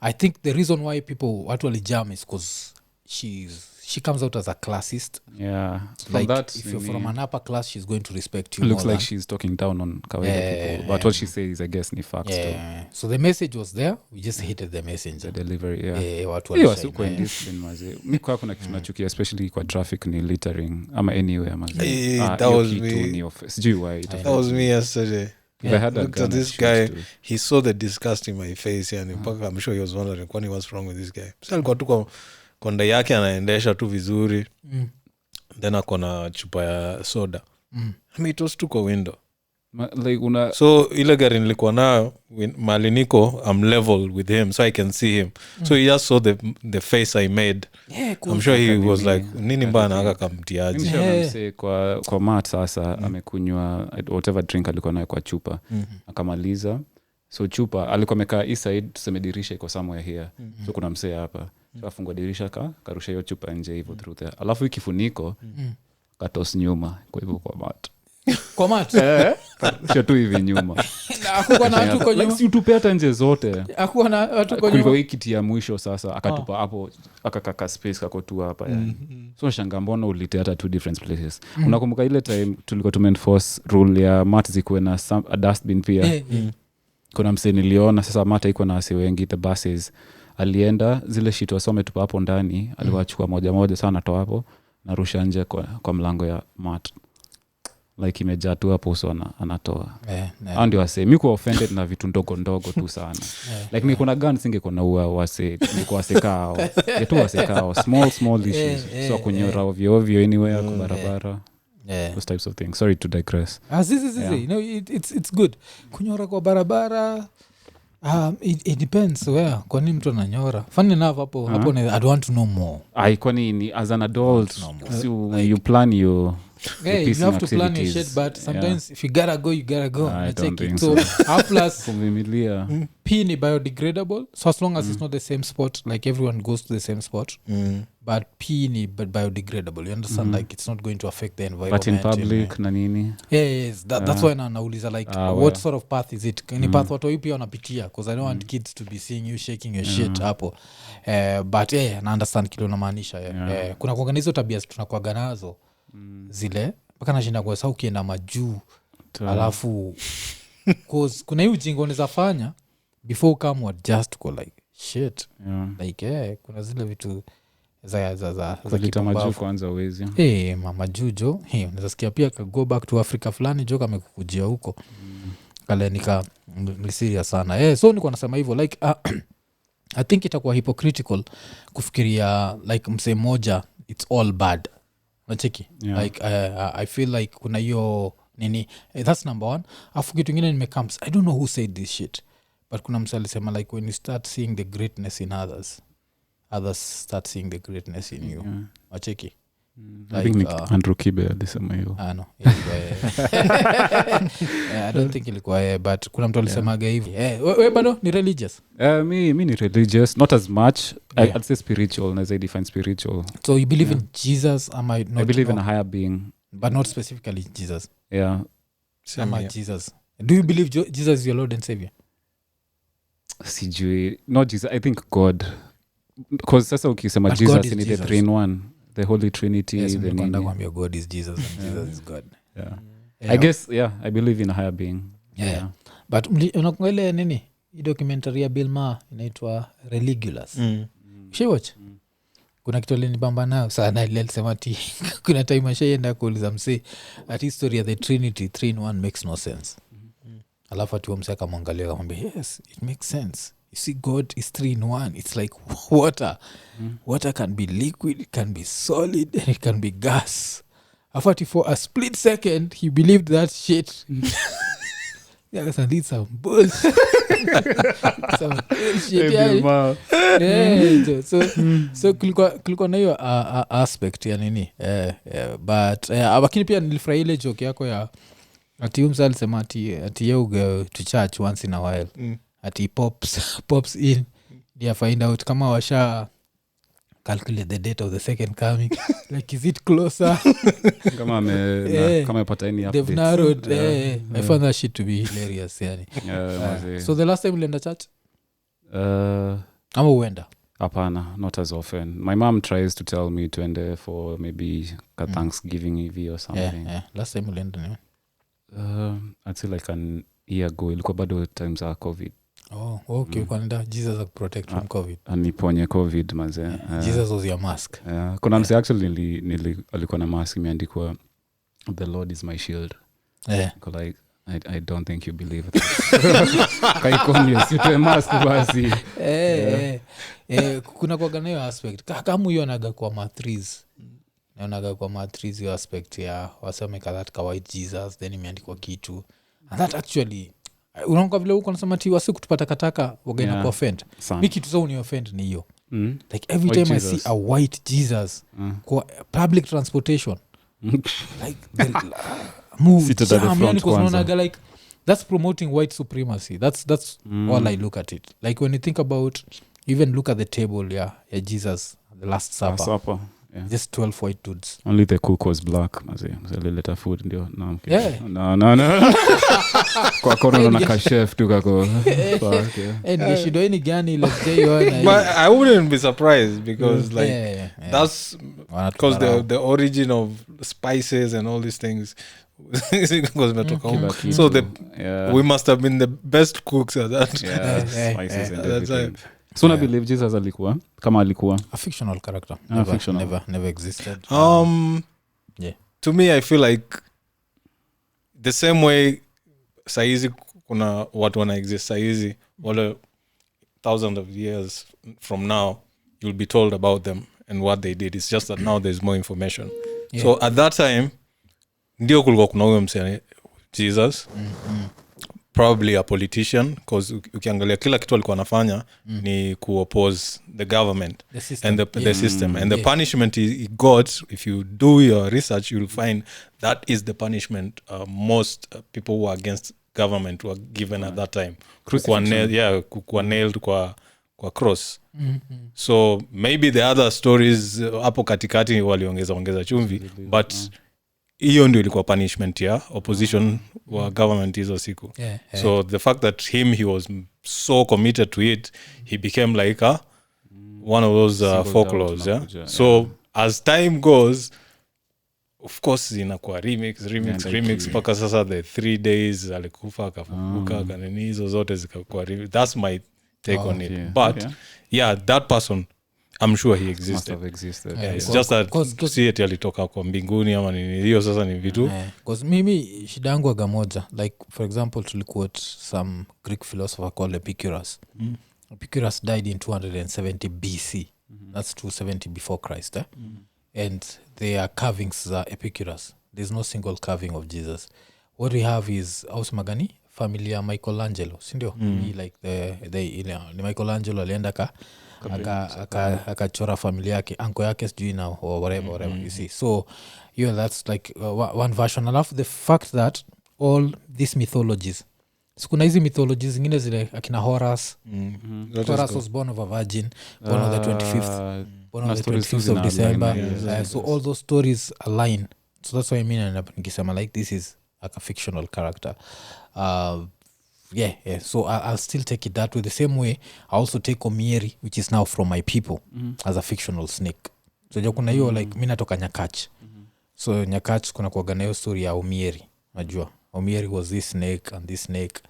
[SPEAKER 2] I think the reason why watu walijam is because she comes out as a classist.
[SPEAKER 3] From
[SPEAKER 2] like
[SPEAKER 3] that,
[SPEAKER 2] if you're from an upper class she's going to respect you.
[SPEAKER 3] Looks like she's talking down on kawaida people but what she says I guess ni facts too.
[SPEAKER 2] So the message was there, we just hated the message, the
[SPEAKER 3] delivery.
[SPEAKER 2] Watu
[SPEAKER 3] walishine indiscipline maze mi kwa kuna kitu nachukia especially kwa traffic ni littering ama anywhere maze
[SPEAKER 1] that was me.
[SPEAKER 3] Sijui why
[SPEAKER 1] that was me yesterday. I had looked at this guy he saw the disgust in my face yani mpaka I'm sure he was wondering what's wrong with this guy. So alikuwa tu konda yake anaendesha tu vizuri then akona chupa ya soda it was tu kwa window
[SPEAKER 3] like
[SPEAKER 1] so ile gari nilikuwa nayo mali niko I'm level with him so I can see him so he just saw the face I made cool. I'm sure he was like nini mbana akakamtiaje
[SPEAKER 3] kwa mat sasa amekunywa whatever drink alikuwa nayo kwa chupa akamaliza so chupa alikuwa amekaa east side tuseme dirisha iko somewhere here so kuna msee hapa so afungua dirisha karusha hiyo chupa nje hivyo through there alafu ikifuniko katos nyuma kwa hivyo kwa mat sio tu hivi nyuma
[SPEAKER 2] hakuwa na watu kwa nyuma
[SPEAKER 3] si utupe hata nje zote
[SPEAKER 2] hakuwa na watu kwa nyuma
[SPEAKER 3] kwa kiti ya mwisho sasa akatupa hapo akakaka space kako tu hapa yani so shanga mbona ulite hata two different places unakumbuka ile time tulikuwa tumenforce rule ya mat zikuwe na a dustbin pia kuna msee niliona sasa mata iko na wasi wengi the buses alienda zile shit wasome tupa hapo ndani alikuwa achukua moja sana toa hapo narusha nje kwa mlango ya mat like imejaa tu hapo so anatoa
[SPEAKER 2] Yeah.
[SPEAKER 3] au ndio wase mi kuwa offended na vitu ndogo ndogo tu sana like niko na gun singeko na ua wase niko wasekao yetu wasekao small issues so kunyora ovyo anywhere kwa barabara those types of things. Sorry to digress.
[SPEAKER 2] You know, it's good kunyora kwa barabara. It depends where kwa nini mtu ananyora. Funny enough hapo I'd want to know more.
[SPEAKER 3] Kwani ni as an adult so like, you plan your
[SPEAKER 2] you have to plan your shit but sometimes if you gotta go you gotta go.
[SPEAKER 3] I don't think
[SPEAKER 2] so plus
[SPEAKER 3] familiar
[SPEAKER 2] pee ni biodegradable so as long as it's not the same spot like everyone goes to the same spot but pee ni biodegradable you understand like it's not going to affect the environment
[SPEAKER 3] but in public na nini
[SPEAKER 2] yes that's why nauliza like what sort of path is it ni path watu pia wanapitia because I don't want kids to be seeing you shaking your shit hapo but na understand kile unamaanisha kuna kuanganizo tabia tunakuaga nazo zile mpaka nashinda kwa sababu ukienda majuu alafu cause kuna hiyo ujinga unaweza fanya before come what just go like shit like kuna zile vitu za
[SPEAKER 3] majuu kwanza uwezi
[SPEAKER 2] majuu jo unaweza sikia pia go back to Africa fulani jo kamekukujia huko kale ni serious sana so niko nasema hivyo like I think itakuwa hypocritical kufikiria like msee moja it's all bad nacheki like I feel like kuna hiyo nini that's number one afu kitu ingine nimekams I don't know who said this shit but kuna msali sema like when you start seeing the greatness in others start seeing the greatness in you nacheki
[SPEAKER 3] I think Andrew Kibe alisema hiyo
[SPEAKER 2] no I don't think ilikuwa but kuna mtu alisemaga hivi wewe bado ni religious
[SPEAKER 3] me ni religious not as much I'd say spiritual as I define spiritual
[SPEAKER 2] so you believe in Jesus
[SPEAKER 3] I believe in a higher being
[SPEAKER 2] but not specifically Jesus Jesus do you believe Jesus is your Lord and Savior
[SPEAKER 3] sijui not Jesus I think God because sasa ukisema
[SPEAKER 2] but
[SPEAKER 3] Jesus ni the three in one the Holy Trinity
[SPEAKER 2] the nini God is Jesus and Jesus is God
[SPEAKER 3] I guess I believe in a higher being
[SPEAKER 2] but unakuele nini hii documentary ya Bill Maher inaitwa Religulous watch kuna kitu alinibamba nayo sana ile alisema ati kuna time ashaenda kuuliza msee ati history ya the Trinity 3 in 1 makes no sense alafu ati msee akamwangalia akamwambia yes it makes sense you see God is 3 in 1 it's like water can be liquid it can be solid and it can be gas after for a split second he believed that shit I need some bullshit some bullshit so kulikuwa na hiyo aspect ya nini but lakini pia nilifurahia ile joke yako ya ati umsa alisema ati you go to church once in a while ati pops in they find out kama washa calculate the date of the second coming like is it closer
[SPEAKER 3] kama kama pata any updates
[SPEAKER 2] they've narrowed I found that shit to be hilarious yani so the last time ulienda church ama uenda
[SPEAKER 3] hapana not as often my mom tries to tell me to end for maybe a Thanksgiving Eve or something
[SPEAKER 2] last time ulienda ni
[SPEAKER 3] I'd say like an year ago ilikuwa bado times za COVID
[SPEAKER 2] okay kwenda Jesus protect from COVID
[SPEAKER 3] aniponye COVID manze
[SPEAKER 2] Jesus was your mask
[SPEAKER 3] kuna mse actually alikuwa na mask imeandikwa the Lord is my shield like I don't think you believe that kaikonye sio mask basi
[SPEAKER 2] kuna kwa ganayo aspect kama hiyo anaga kwa mathrees naonaga kwa mathrees hiyo aspect ya waseme kadhat ka white Jesus then imeandikwa kitu and that actually unaona vile uko nasema ti wasi kutupata kataka wagaina kwa offend mimi kitu zao ni offend ni hiyo like every time I see a white Jesus kwa public transportation like move yani kuzonaga like that's promoting white supremacy that's all I look at it like when you think about even look at the table ya Jesus the last supper just 12 white dudes
[SPEAKER 3] only the cook was black mzee food ndio no kwa kono na ka chef tu kako
[SPEAKER 2] and shido ni gani let's say
[SPEAKER 1] but I wouldn't be surprised because that's because the origin of spices and all these things because so we must have been the best cooks at that
[SPEAKER 3] spices and everything so na believe Jesus alikuwa kama alikuwa
[SPEAKER 2] a fictional character never existed
[SPEAKER 1] to me I feel like the same way saizi kuna watu wana exist saizi wale thousands of years from now you'll be told about them and what they did. It's just that now there's more information. So at that time ndio kulikuwa kuna huyo msee Jesus, probably a politician, because ukiangalia kila kitu alikuwa anafanya ni kuoppose the government,
[SPEAKER 2] The system.
[SPEAKER 1] and the system, and the punishment he got, if you do your research you'll find that is the punishment most people who are against government were given at that time. Kukuwa nailed kwa cross. So maybe the other stories hapo katikati waliongeza chumvi, but hiyo ndio ilikuwa punishment ya opposition wa government hizo siku. So the fact that he was so committed to it, he became like one of those folklores. So as time goes, of course inakuwa remix mpaka sasa the 3 days alikufa akafufuka kanini hizo zote zikakuwa that's my take on it. But that person I'm sure he existed.
[SPEAKER 3] Must have existed.
[SPEAKER 1] It's just that si eti alitoka kwa mbinguni ama nini, hiyo sasa ni vitu.
[SPEAKER 2] Because mimi shida yangu aga moja, like for example tuliquote some Greek philosopher called Epicurus. Epicurus died in 270 BC. That's 270 before Christ. And they are carvings za Epicurus. There's no single carving of Jesus. What we have is house magani family ya Michelangelo, sindio? Like the Michelangelo alienda akachora familia yake, anko yake sijui na whatever you see. So that's like one version. Alafu the fact that all these mythologies, kuna hizi mythologies zingine zile akina Horus. Horus was born of a virgin, born on the 25th of December. So all those stories align. So that's why I mean nikisema like this is like a fictional character. So I'll still take it that way. The same way I also take Omieri, which is now from my people, as a fictional snake. So kuna hiyo like mi natoka Nyakach. So Nyakach kuna kuwaga na hiyo story ya Omieri. Najua Omieri was this snake, and this snake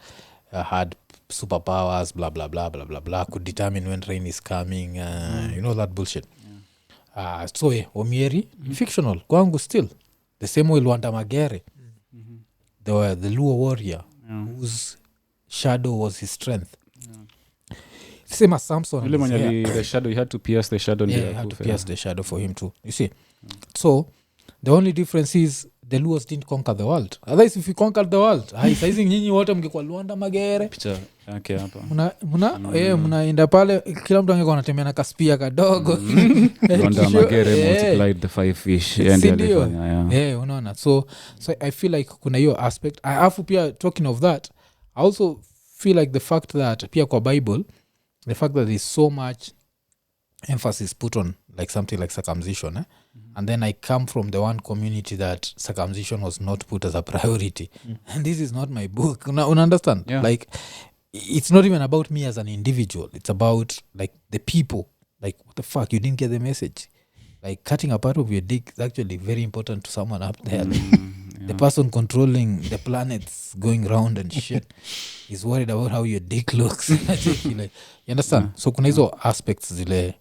[SPEAKER 2] had superpowers, blah blah blah blah blah blah, could determine when rain is coming, you know that bullshit. So Omieri fictional kwangu still. The same way Luanda Magere, the Luo warrior, whose shadow was his strength. Same as Samson.
[SPEAKER 3] The shadow, you had to pierce the shadow.
[SPEAKER 2] You had to pierce the shadow for him too. You see? So the only difference is the Luos didn't conquer the world. Otherwise if you conquered the world, saizi nyinyi wote mngekuwa Luanda Magere.
[SPEAKER 3] Picha yake hapa.
[SPEAKER 2] Mnaenda pale kila mtu angekuwa anatembea na kaspia kadogo.
[SPEAKER 3] Luanda Magere multiplied the 5 fish and alifanya.
[SPEAKER 2] Unaona. So I feel like kuna hiyo aspect. Afu pia talking of that, I also feel like the fact that pia kwa Bible, the fact that there's so much emphasis put on like something like circumcision, and then I come from the one community that circumcision was not put as a priority, and this is not my book. Una understand? Like it's not even about me as an individual, it's about like the people. Like what the fuck, you didn't get the message? Like cutting a part of your dick is actually very important to someone up there. The person controlling the planets going round and shit is worried about how your dick looks. Like, you understand? So kuna hizo aspects zile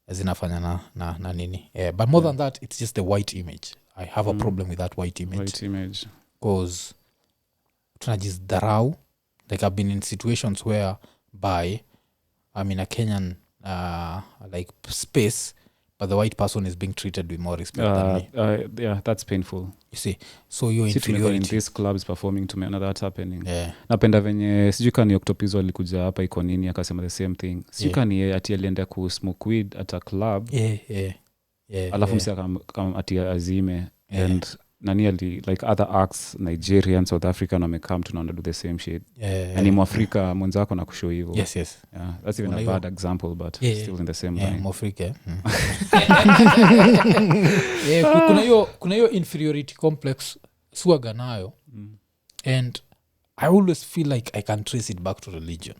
[SPEAKER 2] zinafanya na nini. But more than that, it's just the white image. I have a problem with that white image. Because tunajidharau. Like I've been in situations where I'm in a Kenyan like space, but the white person is being treated with more respect than me.
[SPEAKER 3] That's painful.
[SPEAKER 2] You see, so you're inferiority.
[SPEAKER 3] In these clubs performing to me, and that's happening. Napenda venye sijui kani Octopizo alikuja hapa iko Nini akasema the same thing. Sijui kani ati alienda ku smoke weed at a club. Alafu msi ati azime and nani ali like other acts Nigerian, South African wamekam tunaona do the same shit. And in Africa mwanzako na kushow hivyo.
[SPEAKER 2] Yes.
[SPEAKER 3] That's even a bad example, but still in the same line.
[SPEAKER 2] Africa. Kuna hiyo inferiority complex suaga nayo. And I always feel like I can trace it back to religion,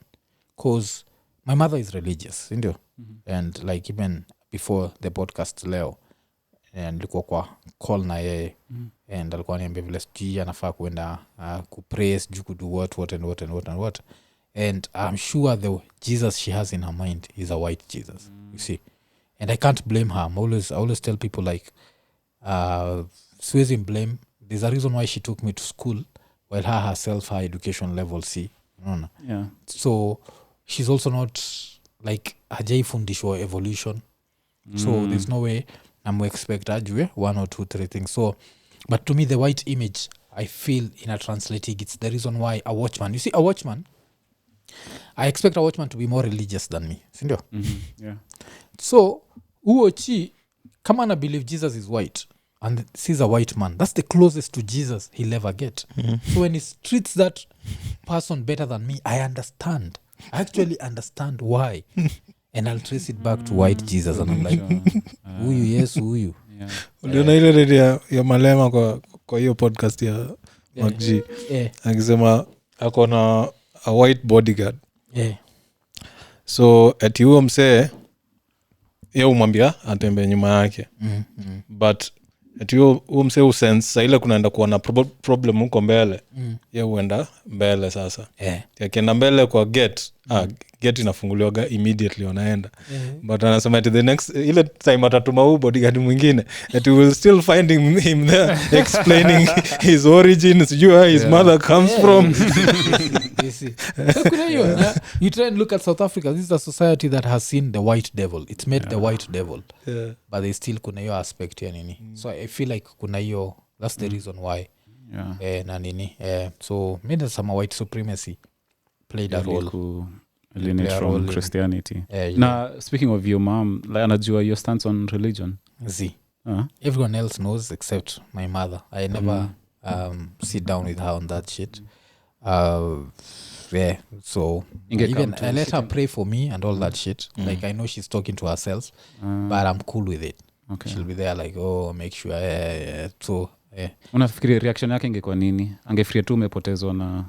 [SPEAKER 2] because my mother is religious, ndio. And like even before the podcast leo, and nilikuwa kwa call na yeye, and alikuwa niambia vile sijui anafaa kuenda kupraise juu kudo what, and I'm sure the Jesus she has in her mind is a white Jesus, you see. And I can't blame her. I always tell people like siwezi blame. There's a reason why she took me to school while her herself her education level C unaona
[SPEAKER 3] Yeah.
[SPEAKER 2] so she's also not like hajaifundishwa evolution so there's no way namuexpect ajue 1 or 2 3 things so but to me the white image I feel in a translating it's the reason why a watchman you see a watchman I expect a watchman to be more religious than me sindio
[SPEAKER 3] Yeah.
[SPEAKER 2] so uochi kama ana believe Jesus is white and sees a white man that's the closest to Jesus he'll ever get so when he treats that person better than me I understand I actually understand why and I'll trace it back to white Jesus and I'm like huyu Yesu huyu
[SPEAKER 3] Yeah.
[SPEAKER 1] uliona ile redi ya Malema kwa hiyo podcast ya Magji akisema ako na a white bodyguard so ati huo msee ye umwambia atembee nyuma yake but ati huo msee usense sa ile kunaenda kuwa na problem huko mbele ye huenda mbele sasa akienda mbele kwa gate gate inafunguliwaga immediately wanaenda but anasema ati the next ile time atatuma huu bodyguard mwingine ati will still find him there explaining his origin sijui where his mother comes from
[SPEAKER 2] so kuna hiyo you try and look at South Africa this is a society that has seen the white devil it's made the white devil but they still kuna hiyo aspect ya nini so I feel like kuna hiyo that's the reason why na nini so maybe some white supremacy played a role
[SPEAKER 3] from Christianity na speaking of your mom like anajua your stance on religion
[SPEAKER 2] everyone else knows except my mother I never sit down with her on that shit so even I let her pray for me and all that shit like I know she's talking to herself but I'm cool with it she'll be there like make sure so
[SPEAKER 3] unafikiri reaction yake ingekuwa nini angefikiria tu umepotezwa na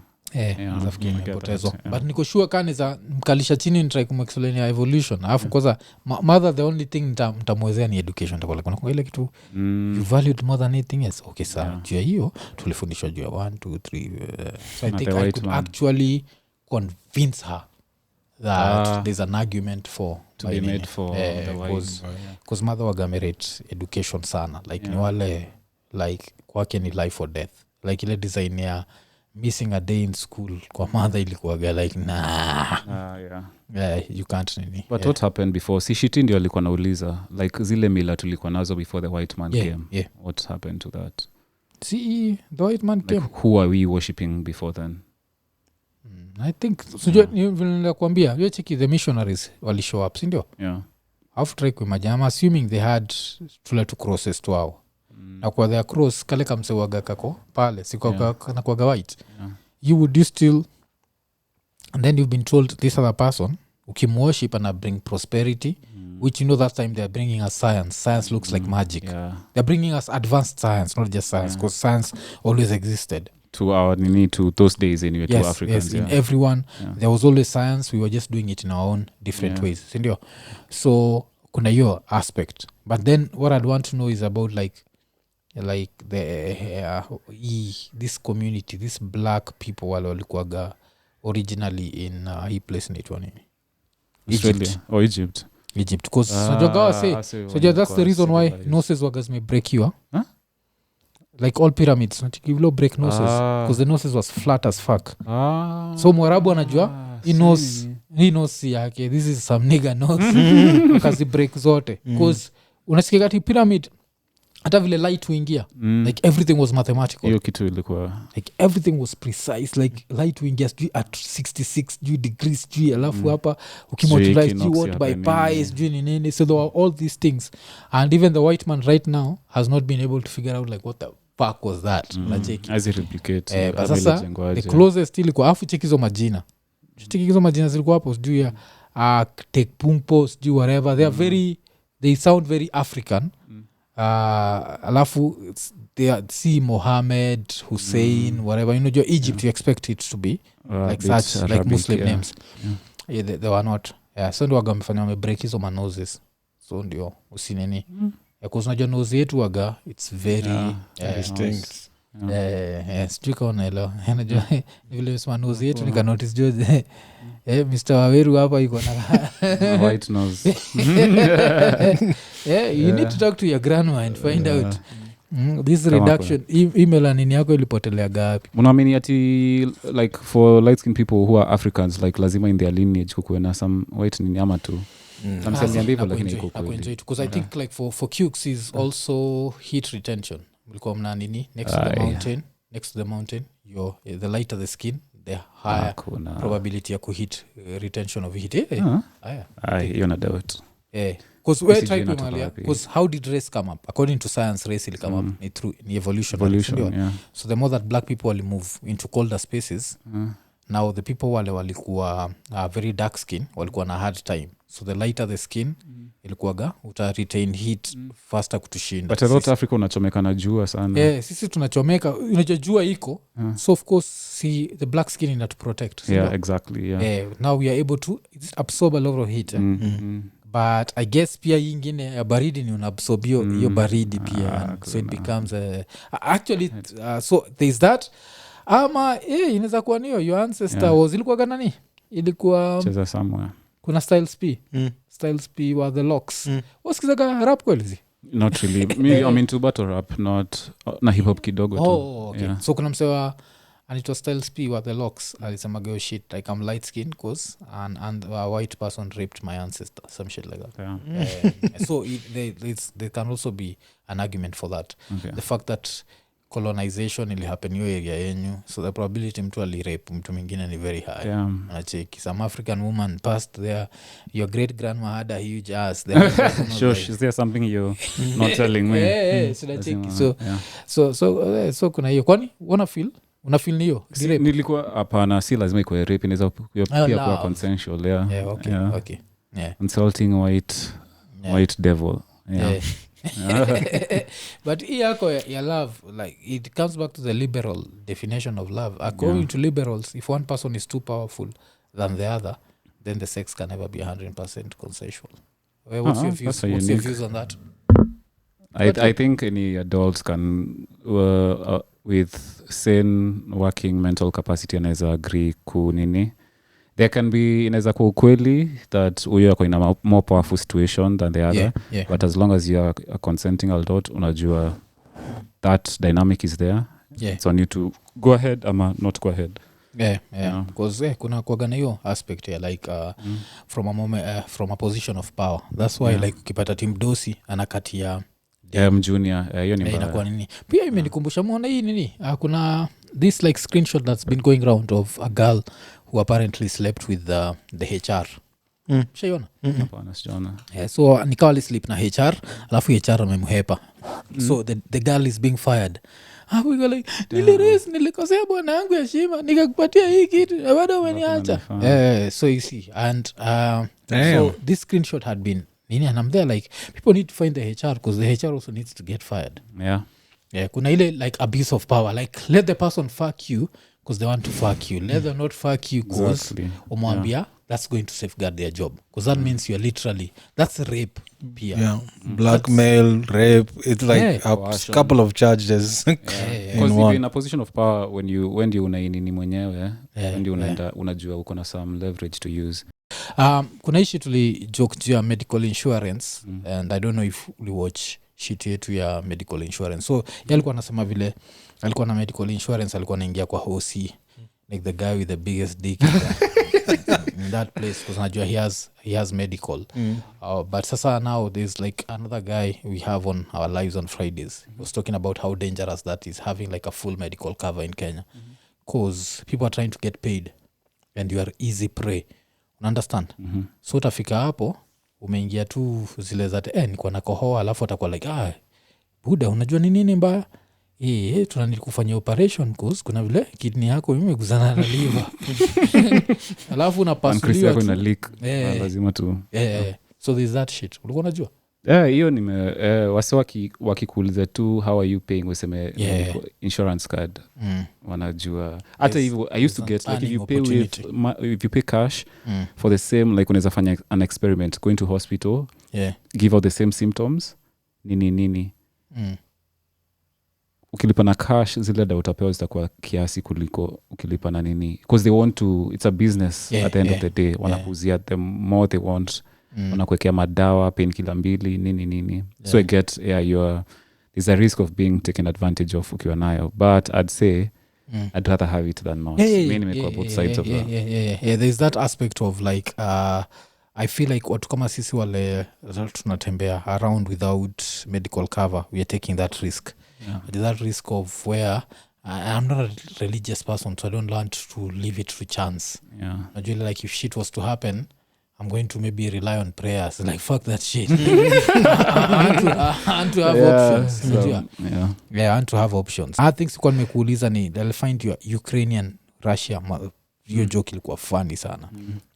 [SPEAKER 2] nafikiri nimepotezwa but niko sure kanisa mkalisha chini nitry kumexplain ya evolution alafu kwanza mother the only thing mtamwezea ni education takola kuna ile kitu you valued more than anything else okay sawa juu ya hiyo tulifundishwa juu ya 1 2 3 so I think I could actually convince her that there's an argument
[SPEAKER 3] to be made for the white
[SPEAKER 2] because mother wagamerate education sana like ni wale like kwake ni life or death like ile design ya missing a day in school kwa mother ilikuwaga like you can't nini
[SPEAKER 3] but what happened before si shiti ndio alikuwa nauliza like zile mila tulikuwa nazo before the white man came what happened to that
[SPEAKER 2] see the white man
[SPEAKER 3] like,
[SPEAKER 2] came
[SPEAKER 3] who are we worshipping before then
[SPEAKER 2] I think sijua nilikuwa kuambia you check the missionaries wali show up sindio half try kuimagine I'm assuming they had tula to crosses to wao na kwa their cross kale kamsewaga kako pale sikuwa na kwa white you would you still and then you've been told this other person ukimworship and bring prosperity which you know that time they're bringing us science looks like magic they're bringing us advanced science not just science because science always existed
[SPEAKER 3] to our nini to those days anyway to Africans
[SPEAKER 2] in everyone there was always science we were just doing it in our own different ways sindio so kuna hiyo aspect but then what I'd want to know is about like the this community this black people wale walikuwaga originally in hii place naitwa nini Egypt because sojogawa say so that's the reason why noses waga zimebreakiwa like all pyramids natikivilo break noses because the noses was flat as fuck so mwarabu anajua hii nose yake this is some nigger nose wakazi break zote because unasikia kati pyramid hata vile light huingia like everything was mathematical
[SPEAKER 3] hiyo kitu ilikuwa
[SPEAKER 2] like everything was precise like light huingia sijui at 66 degrees sijui alafu hapa ukimultiply sijui what by pi sijui ni nini so there were all these things and even the white man right now has not been able to figure out like what the fuck was that
[SPEAKER 3] as it replicate
[SPEAKER 2] but sasa the closest ilikuwa afu chekizo majina zilikuwa hapo sijui ya take pumpo sijui whatever they are very they sound very African alafu see Mohammed Hussein whatever you know Egypt you expect it to be like such Arabic, like Muslim names they were not so ndio waga wamefanya wamebreak hizo manoses so ndio usinini unajua nose yetu waga it's very
[SPEAKER 1] distinct
[SPEAKER 2] sijui kaonaelewa najua vile sema nose yetu nikanotice jo Mr. Waweru hapa iko na
[SPEAKER 3] white nose
[SPEAKER 2] you need to talk to your grandma and find out This
[SPEAKER 3] Kama
[SPEAKER 2] reduction email anini yako ilipotelea gapi?
[SPEAKER 3] Unaamini ati like for light skin people who are Africans like lazima in their lineage kukuwe na some white nini ama tu namsaliambia hivyo lakini iko kweli
[SPEAKER 2] because I think like for cukes is also heat retention. Mlikuwa mna nini next to the mountain the lighter the skin the higher probability ya kuhit retention of heat.
[SPEAKER 3] hiyo na doubt.
[SPEAKER 2] Because we're type Malia, because how did race come up? According to science, race will come up through evolution. So the more that black people will move into colder spaces, now the people wale walikuwa very dark skin walikuwa na hard time. So the lighter the skin ilikuwaga uta retain heat faster kutushinda.
[SPEAKER 3] But South Africa unachomeka na jua sana.
[SPEAKER 2] Sisi tunachomeka unajua iko. So of course the black skin ina to protect.
[SPEAKER 3] Exactly.
[SPEAKER 2] Now we are able to absorb a lot of heat. But I guess pia ingine ya baridi ni unabsorb hiyo baridi pia so it becomes actually so there's that ama inaweza kuwa niyo your ancestor was ilikuwa ganani ilikuwa
[SPEAKER 3] cheza somewhere
[SPEAKER 2] kuna Styles P were the locks wasikizaga rap kweli
[SPEAKER 3] not really me I'm into battle rap not na hip hop kidogo tu
[SPEAKER 2] okay. So kuna msewa and it was Styles P were the locks alisema go shit like I'm light skin cause and a white person raped my ancestor some shit like that. So there can also be an argument for that. The fact that colonization ili happen hiyo area yenyu so the probability mtu alirape mtu mwingine ni very high. Unacheki some African woman passed there your great grandma had a huge ass
[SPEAKER 3] sure is there something you not telling me
[SPEAKER 2] so unacheki so kuna hiyo kwani unafeel niyo
[SPEAKER 3] nilikuwa hapana si lazima ikuwe rape inaweza pia kuwa consensual
[SPEAKER 2] okay
[SPEAKER 3] insulting white devil
[SPEAKER 2] but hii yako ya love like it comes back to the liberal definition of love according to liberals if one person is too powerful than the other then the sex can never be 100% consensual. What's your views on that?
[SPEAKER 3] I think any adults can with sane working mental capacity anaweza agree kunini there can be inaweza kuwa ukweli that huyo ako in a more powerful situation than the other but as long as you are a consenting adult unajua that dynamic is there it's on you to go ahead ama not go ahead
[SPEAKER 2] because kuna kuagana hiyo aspect like from a position of power that's why like ukipata Tim Dosi anakatia
[SPEAKER 3] junior hiyo ni
[SPEAKER 2] inakuwa nini pia imenikumbusha muona hii nini kuna this like screenshot that's been going round of a girl who apparently slept with the HR shaiona
[SPEAKER 3] hapana sijaona
[SPEAKER 2] so nikawa sleep na HR alafu HR amemhepa so the girl is being fired we go like nilikosea bwana yangu heshima nikakupatia hii kitu na bado umeniacha so you see and so this screenshot had been nini and I'm there like people need to find the HR because the HR also needs to get fired kuna ile like abuse of power like let the person fuck you because they want to fuck you let them not fuck you because umwambia that's going to safeguard their job because that means you're literally that's rape pia
[SPEAKER 1] blackmail rape it's like a couple of charges
[SPEAKER 3] because you're in a position of power when you unainini mwenyewe when you unaenda unajua uko na some leverage to use.
[SPEAKER 2] Kuna ishi tulijoke juu ya medical insurance and I don't know if we watch shit yetu ya medical insurance so alikuwa anasema vile alikuwa na medical insurance alikuwa anaingia kwa hosi like the guy with the biggest dick in that place because najua he has medical but sasa now there's like another guy we have on our lives on Fridays he was talking about how dangerous that is having like a full medical cover in Kenya because people are trying to get paid and you are easy prey understand so utafika hapo umeingia tu zile zate nikuwa na kohoa alafu atakuwa like buda unajua ni nini mbaya tunanili kufanya operation cause kuna vile kidney yako imeguzana na liver alafu unapasuliwa
[SPEAKER 3] tu lazima tu
[SPEAKER 2] so there's that shit ulikuwa unajua
[SPEAKER 3] hiyo wase wakikuuliza tu how are you paying useme insurance card wanajua hata hivyo I used to get like if you pay cash for the same like unaweza fanya an experiment going to hospital give out the same symptoms nini ukilipa na cash zile da utapewa zitakuwa kiasi kuliko ukilipa na nini because they want to it's a business at the end of the day wanakuzia the more they want wanakuwekea madawa painkiller 2 nini so I get there's is a risk of being taken advantage of ukiwa nayo, but I'd say I'd rather have it than not. Mi nimekuwa both sides of that.
[SPEAKER 2] Yeah, there's that aspect of like I feel like watu kama sisi wale tunatembea around without medical cover, we are taking that risk. There's that risk of where I'm not a religious person, so I don't want to leave it to chance. Najua like if shit was to happen, I'm going to maybe rely on prayers. Like, fuck that shit. I want to have options. I want to have options. I think sikuwa nimekuuliza ni they'll find your Ukrainian Russia. Hiyo joke ilikuwa funny sana.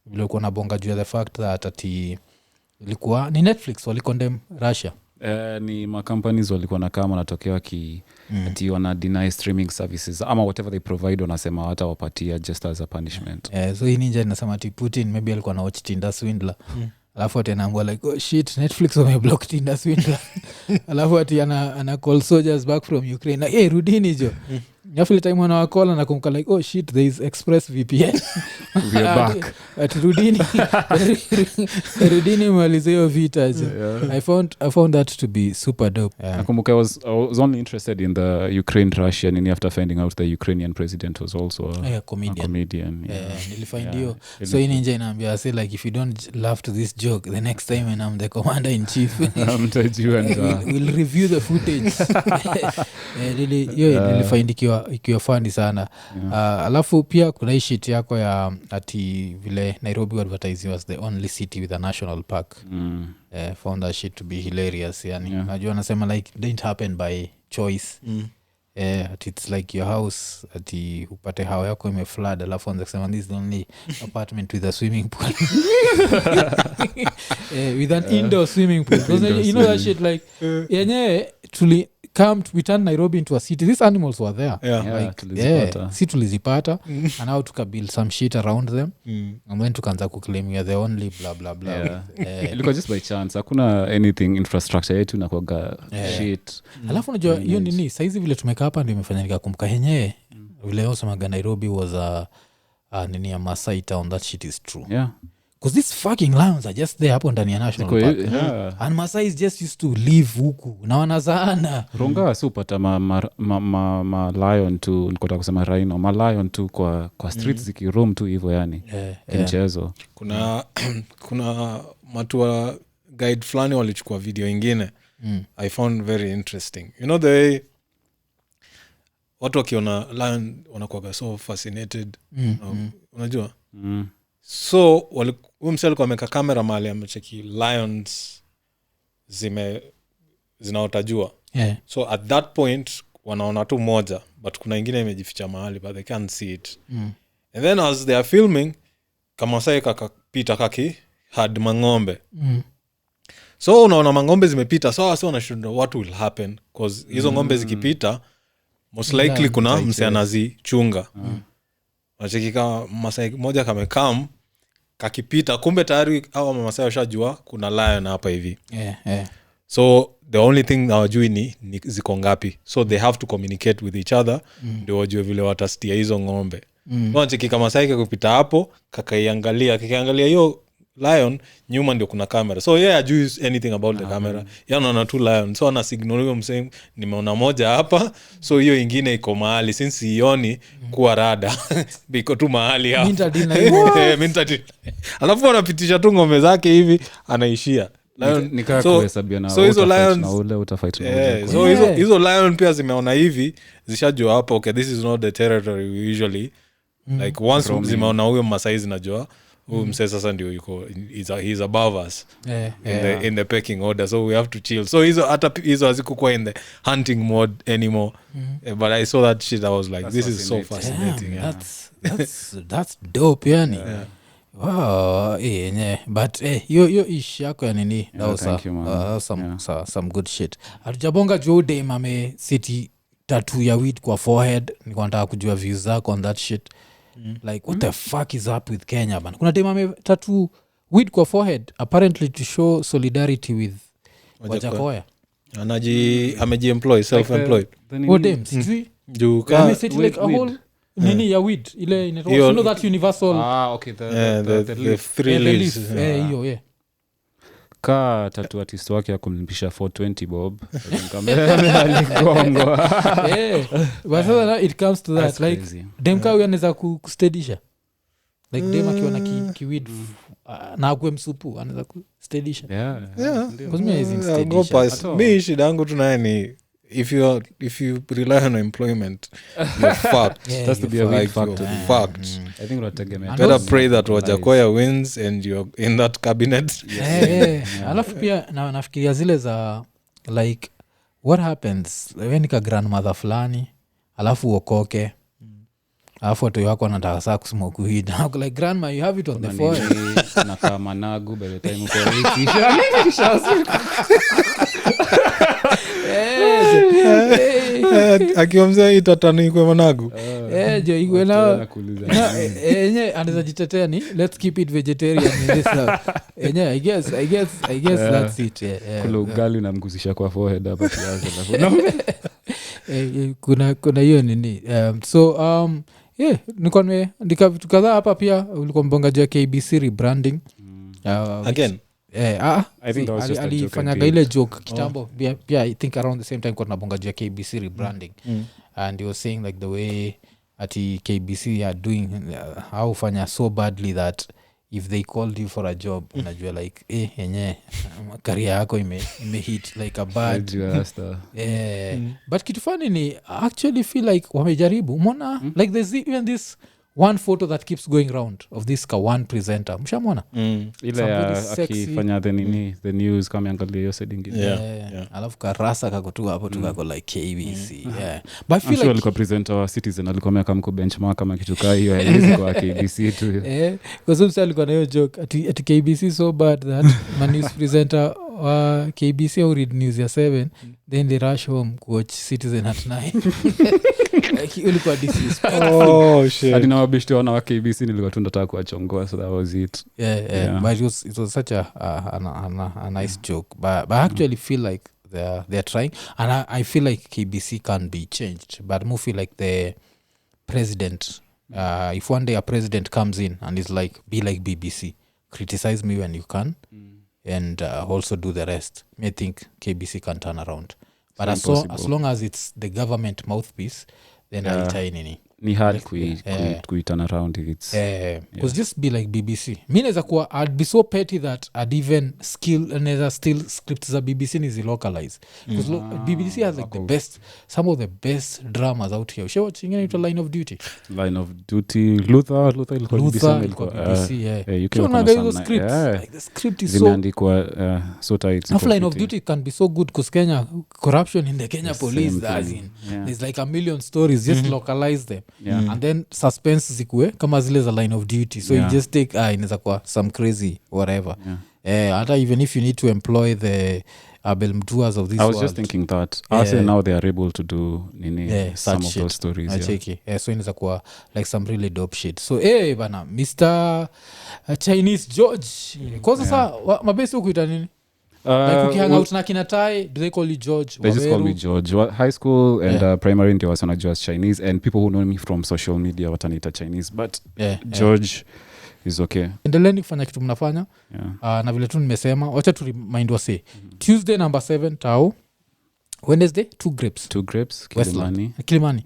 [SPEAKER 2] Vile ulikuwa nabonga juu ya the fact that ati ilikuwa ni Netflix walicondemn Russia.
[SPEAKER 3] Ni macompanies walikuwa na kama wanatokea ati wana deny streaming services ama whatever they provide, wanasema hata wapatia just as a punishment.
[SPEAKER 2] So hii ninja inasema ati Putin maybe alikuwa na watch Tinder Swindler. Alafu ati anaambia like oh shit, Netflix wameblock Tinder Swindler. Alafu ati ana call soldiers back from Ukraine. Hey, rudini jo. Every time wanawakola na kumka like oh shit, there is Express VPN.
[SPEAKER 3] We are back.
[SPEAKER 2] At Rudini malize hiyo vita. I found that to be super dope.
[SPEAKER 3] Nakumbuka I was only interested in the Ukraine-Russia and after finding out the Ukrainian president was also a comedian.
[SPEAKER 2] Nilifind hiyo. So in ninja inaambia I say like if you don't laugh to this joke, the next time when I'm the commander in chief, we'll review the footage. Nilifind ikiwa funny sana. Alafu pia kuna hii shit yako ya ati vile Nairobi advertising was the only city with a national park. Found that shit to be hilarious. Yani najua nasema like didn't happen by choice. It's like your house ati upate hao yako imeflood, alafu anza kusema this is the only apartment with a swimming pool. With an indoor swimming pool. You know that shit like yenye we turned Nairobi into a city. These animals were there. Si tulizipata and now tukabuild some shit around them and then tukaanza kuclaim we are the only blah blah blah.
[SPEAKER 3] Ilikuwa just by chance, hakuna anything infrastructure yetu na kuaga shit.
[SPEAKER 2] Alafu unajua hiyo nini saizi vile tumekaa hapa ndio imefanya nikakumbuka yenyewe vile yosemaga Nairobi was a a Masai town. That shit is true. Because these fucking lions are just there hapo ndani ya national park. And Masai is just used to live huku na wanazaana.
[SPEAKER 3] Ronga supata ma lion tu, nikotaka kusema rhino, ma lion tu kwa streets zikiroam tu hivyo yani. Kimchezo.
[SPEAKER 1] Kuna matua guide fulani walichukua video ingine. I found very interesting. You know the way watu wakiona lion wanakuwa so fascinated. Unajua? So huyu msee alikuwa ameka kamera mahali amecheki lions zinaotajua. So at that point wanaona tu moja, but kuna ingine imejificha mahali but they can't see it. And then as they are filming, kama sai kakapita kaki had mangombe. So unaona mangombe zimepita, so wanashuhudia what will happen because hizo ngombe zikipita most likely kuna msee anazichunga. Unacheki kama Masai moja kamekam kakipita, kumbe tayari hawa Masai washajua kuna lion hapa hivi. So the only thing hawajui ni ziko ngapi, so they have to communicate with each other ndio wajue vile watastia hizo ngombe. Unacheki kama Masai kakupita hapo kakaiangalia hiyo lion, nyuma ndio kuna kamera, so hajui anything about the camera. Anaona tu lion, so ana signal huyo msema nimeona moja hapa, so hiyo ingine iko mahali since sioni kuwa rada biko tu mahali hapo. Mintadi alafu anapitisha tu ngombe zake hivi anaishia
[SPEAKER 3] nikaa kuhesabia na
[SPEAKER 1] so hizo lions
[SPEAKER 3] na ule utafight na
[SPEAKER 1] so hizo lion pia zimeona hivi zishajua hapo okay this is not the territory we usually like once zimeona huyo Masai zinajua mse sasa ndio yuko he's above us in the pecking order, so we have to chill. So hizo hazikuwa in the hunting mode anymore. But I saw that shit, I was like this is so fascinating.
[SPEAKER 2] That's dope yani. Wow, but yo ish yako ya nini that was some good shit. Atujabonga juu dem ame city tattoo ya weed kwa forehead, niko nataka kujua views zako on that shit. Like what the fuck is up with Kenya man? Kuna dem ame tattoo weed kwa forehead apparently to show solidarity with Wajakoya. Ameji-employ, self-employed. Oh dem, sijui juu ka like a whole nini ya weed ile you know that universal
[SPEAKER 3] okay the
[SPEAKER 1] three leaves
[SPEAKER 2] hiyo
[SPEAKER 3] ka tattoo artist wake akumlipisha 420 bob aligongo.
[SPEAKER 2] But so it comes to that like demka huyo anaweza kustedisha like dem akiwa na kiwid na akwe msupu anaweza kustedisha.
[SPEAKER 1] Mi shida yangu tunaye ni if you rely on employment you're fucked.
[SPEAKER 3] That's to be a big factor.
[SPEAKER 1] Fucked.
[SPEAKER 3] I think unategemea.
[SPEAKER 1] Better pray that Wajakoya wins and you're in that cabinet.
[SPEAKER 2] Alafu pia nafikiria zile za like what happens wewe ni ka grandmother fulani alafu uokoke alafu watu wako wanataka saa kusmoke weed like grandma you have it on the forehead
[SPEAKER 3] na kama managu by the time uko
[SPEAKER 1] akiomzea itatanukwe managu
[SPEAKER 2] jo igwe na enye anaweza jitetea ni let's keep it vegetarian in this enye I guess that's it.
[SPEAKER 3] Kula ugali na mgusisha kwa forehead hapa kiasi
[SPEAKER 2] kuna hiyo nini so niko ndika vitu kadhaa hapa pia ulikuwa mbongaji wa KBC rebranding
[SPEAKER 1] again.
[SPEAKER 3] I think that was just
[SPEAKER 2] alifanyaga ile joke kitambo pia I think around the same time kwa nabongaji wa KBC rebranding and he was saying like the way ati KBC are doing how fanya so badly that if they called you for a job unajua like yenye career yako ime hit like a bad but kitu funny ni actually feel like wamejaribu umeona like there's even this one photo that keeps going round of this one presenter mshamona
[SPEAKER 3] ile akifanya the news kama angalia hiyo setting
[SPEAKER 2] alafu karasa kakutua hapo tukako like KBC but I feel like
[SPEAKER 3] alikuwa presenter wa Citizen alikuwa ameka mko benchmark kama kitu kai hiyo hizo kwa KBC tu
[SPEAKER 2] kwa sababu alikuwa na hiyo joke ati KBC so bad that my news presenter wa KBC au read news ya 7 then they rush home watch Citizen at 9 ulikuwa disrespectful
[SPEAKER 1] shit
[SPEAKER 3] hadi na wabishti wana wa KBC nilikuwa tu nataka kuachongoa so that was it
[SPEAKER 2] but it was such a nice joke but I actually feel like they're trying and I feel like KBC can be changed but I feel like the president if one day a president comes in and is like be like BBC criticize me when you can and also do the rest I think KBC can turn around but as long as it's the government mouthpiece then alitai nini
[SPEAKER 3] ni hard kuiturn around it's
[SPEAKER 2] because just be like BBC mi naweza kuwa I'd be so petty that I'd even naweza still scripts za BBC ni zilocalize because BBC has like the best some of the best dramas out here ushawa chingine ito Line of Duty
[SPEAKER 3] Luther ilikuwa
[SPEAKER 2] BBC
[SPEAKER 3] you can
[SPEAKER 2] know the script like the script is so
[SPEAKER 3] zimeandikwa so tight
[SPEAKER 2] Line of Duty can be so good because Kenya corruption in the Kenya police as in there's like a million stories just localize them and then suspense zikue kama zile za Line of Duty so you just take inaweza kuwa some crazy whatever hata even if you need to employ the Abel Mtuas of this
[SPEAKER 3] I was just thinking that now they are able to do some of those stories
[SPEAKER 2] so inaweza kuwa like some really dope shit so bana Mr. Chinese George kwa sasa mabesi ukuita nini like ukihang out na kinatai do they call you George
[SPEAKER 3] they just call me George high school and primary ndio wasana just Chinese and people who know me from social media wataniita Chinese but George is okay
[SPEAKER 2] endeleni kufanya kitu mnafanya na vile tu nimesema wacha tu remind wase Tuesday number 7 tao Wednesday 2 grapes Kilimani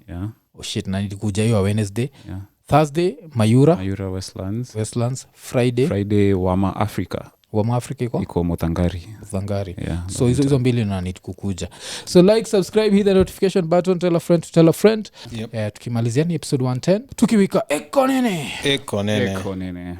[SPEAKER 2] oh shit na nilikuja hiyo Wednesday Thursday Mayura Westlands Friday Wama Africa iko Muthangari so hizo mbili na need kukuja so like subscribe hit the notification button tell a friend tukimalizia ni episode 110 tukiwika eko nene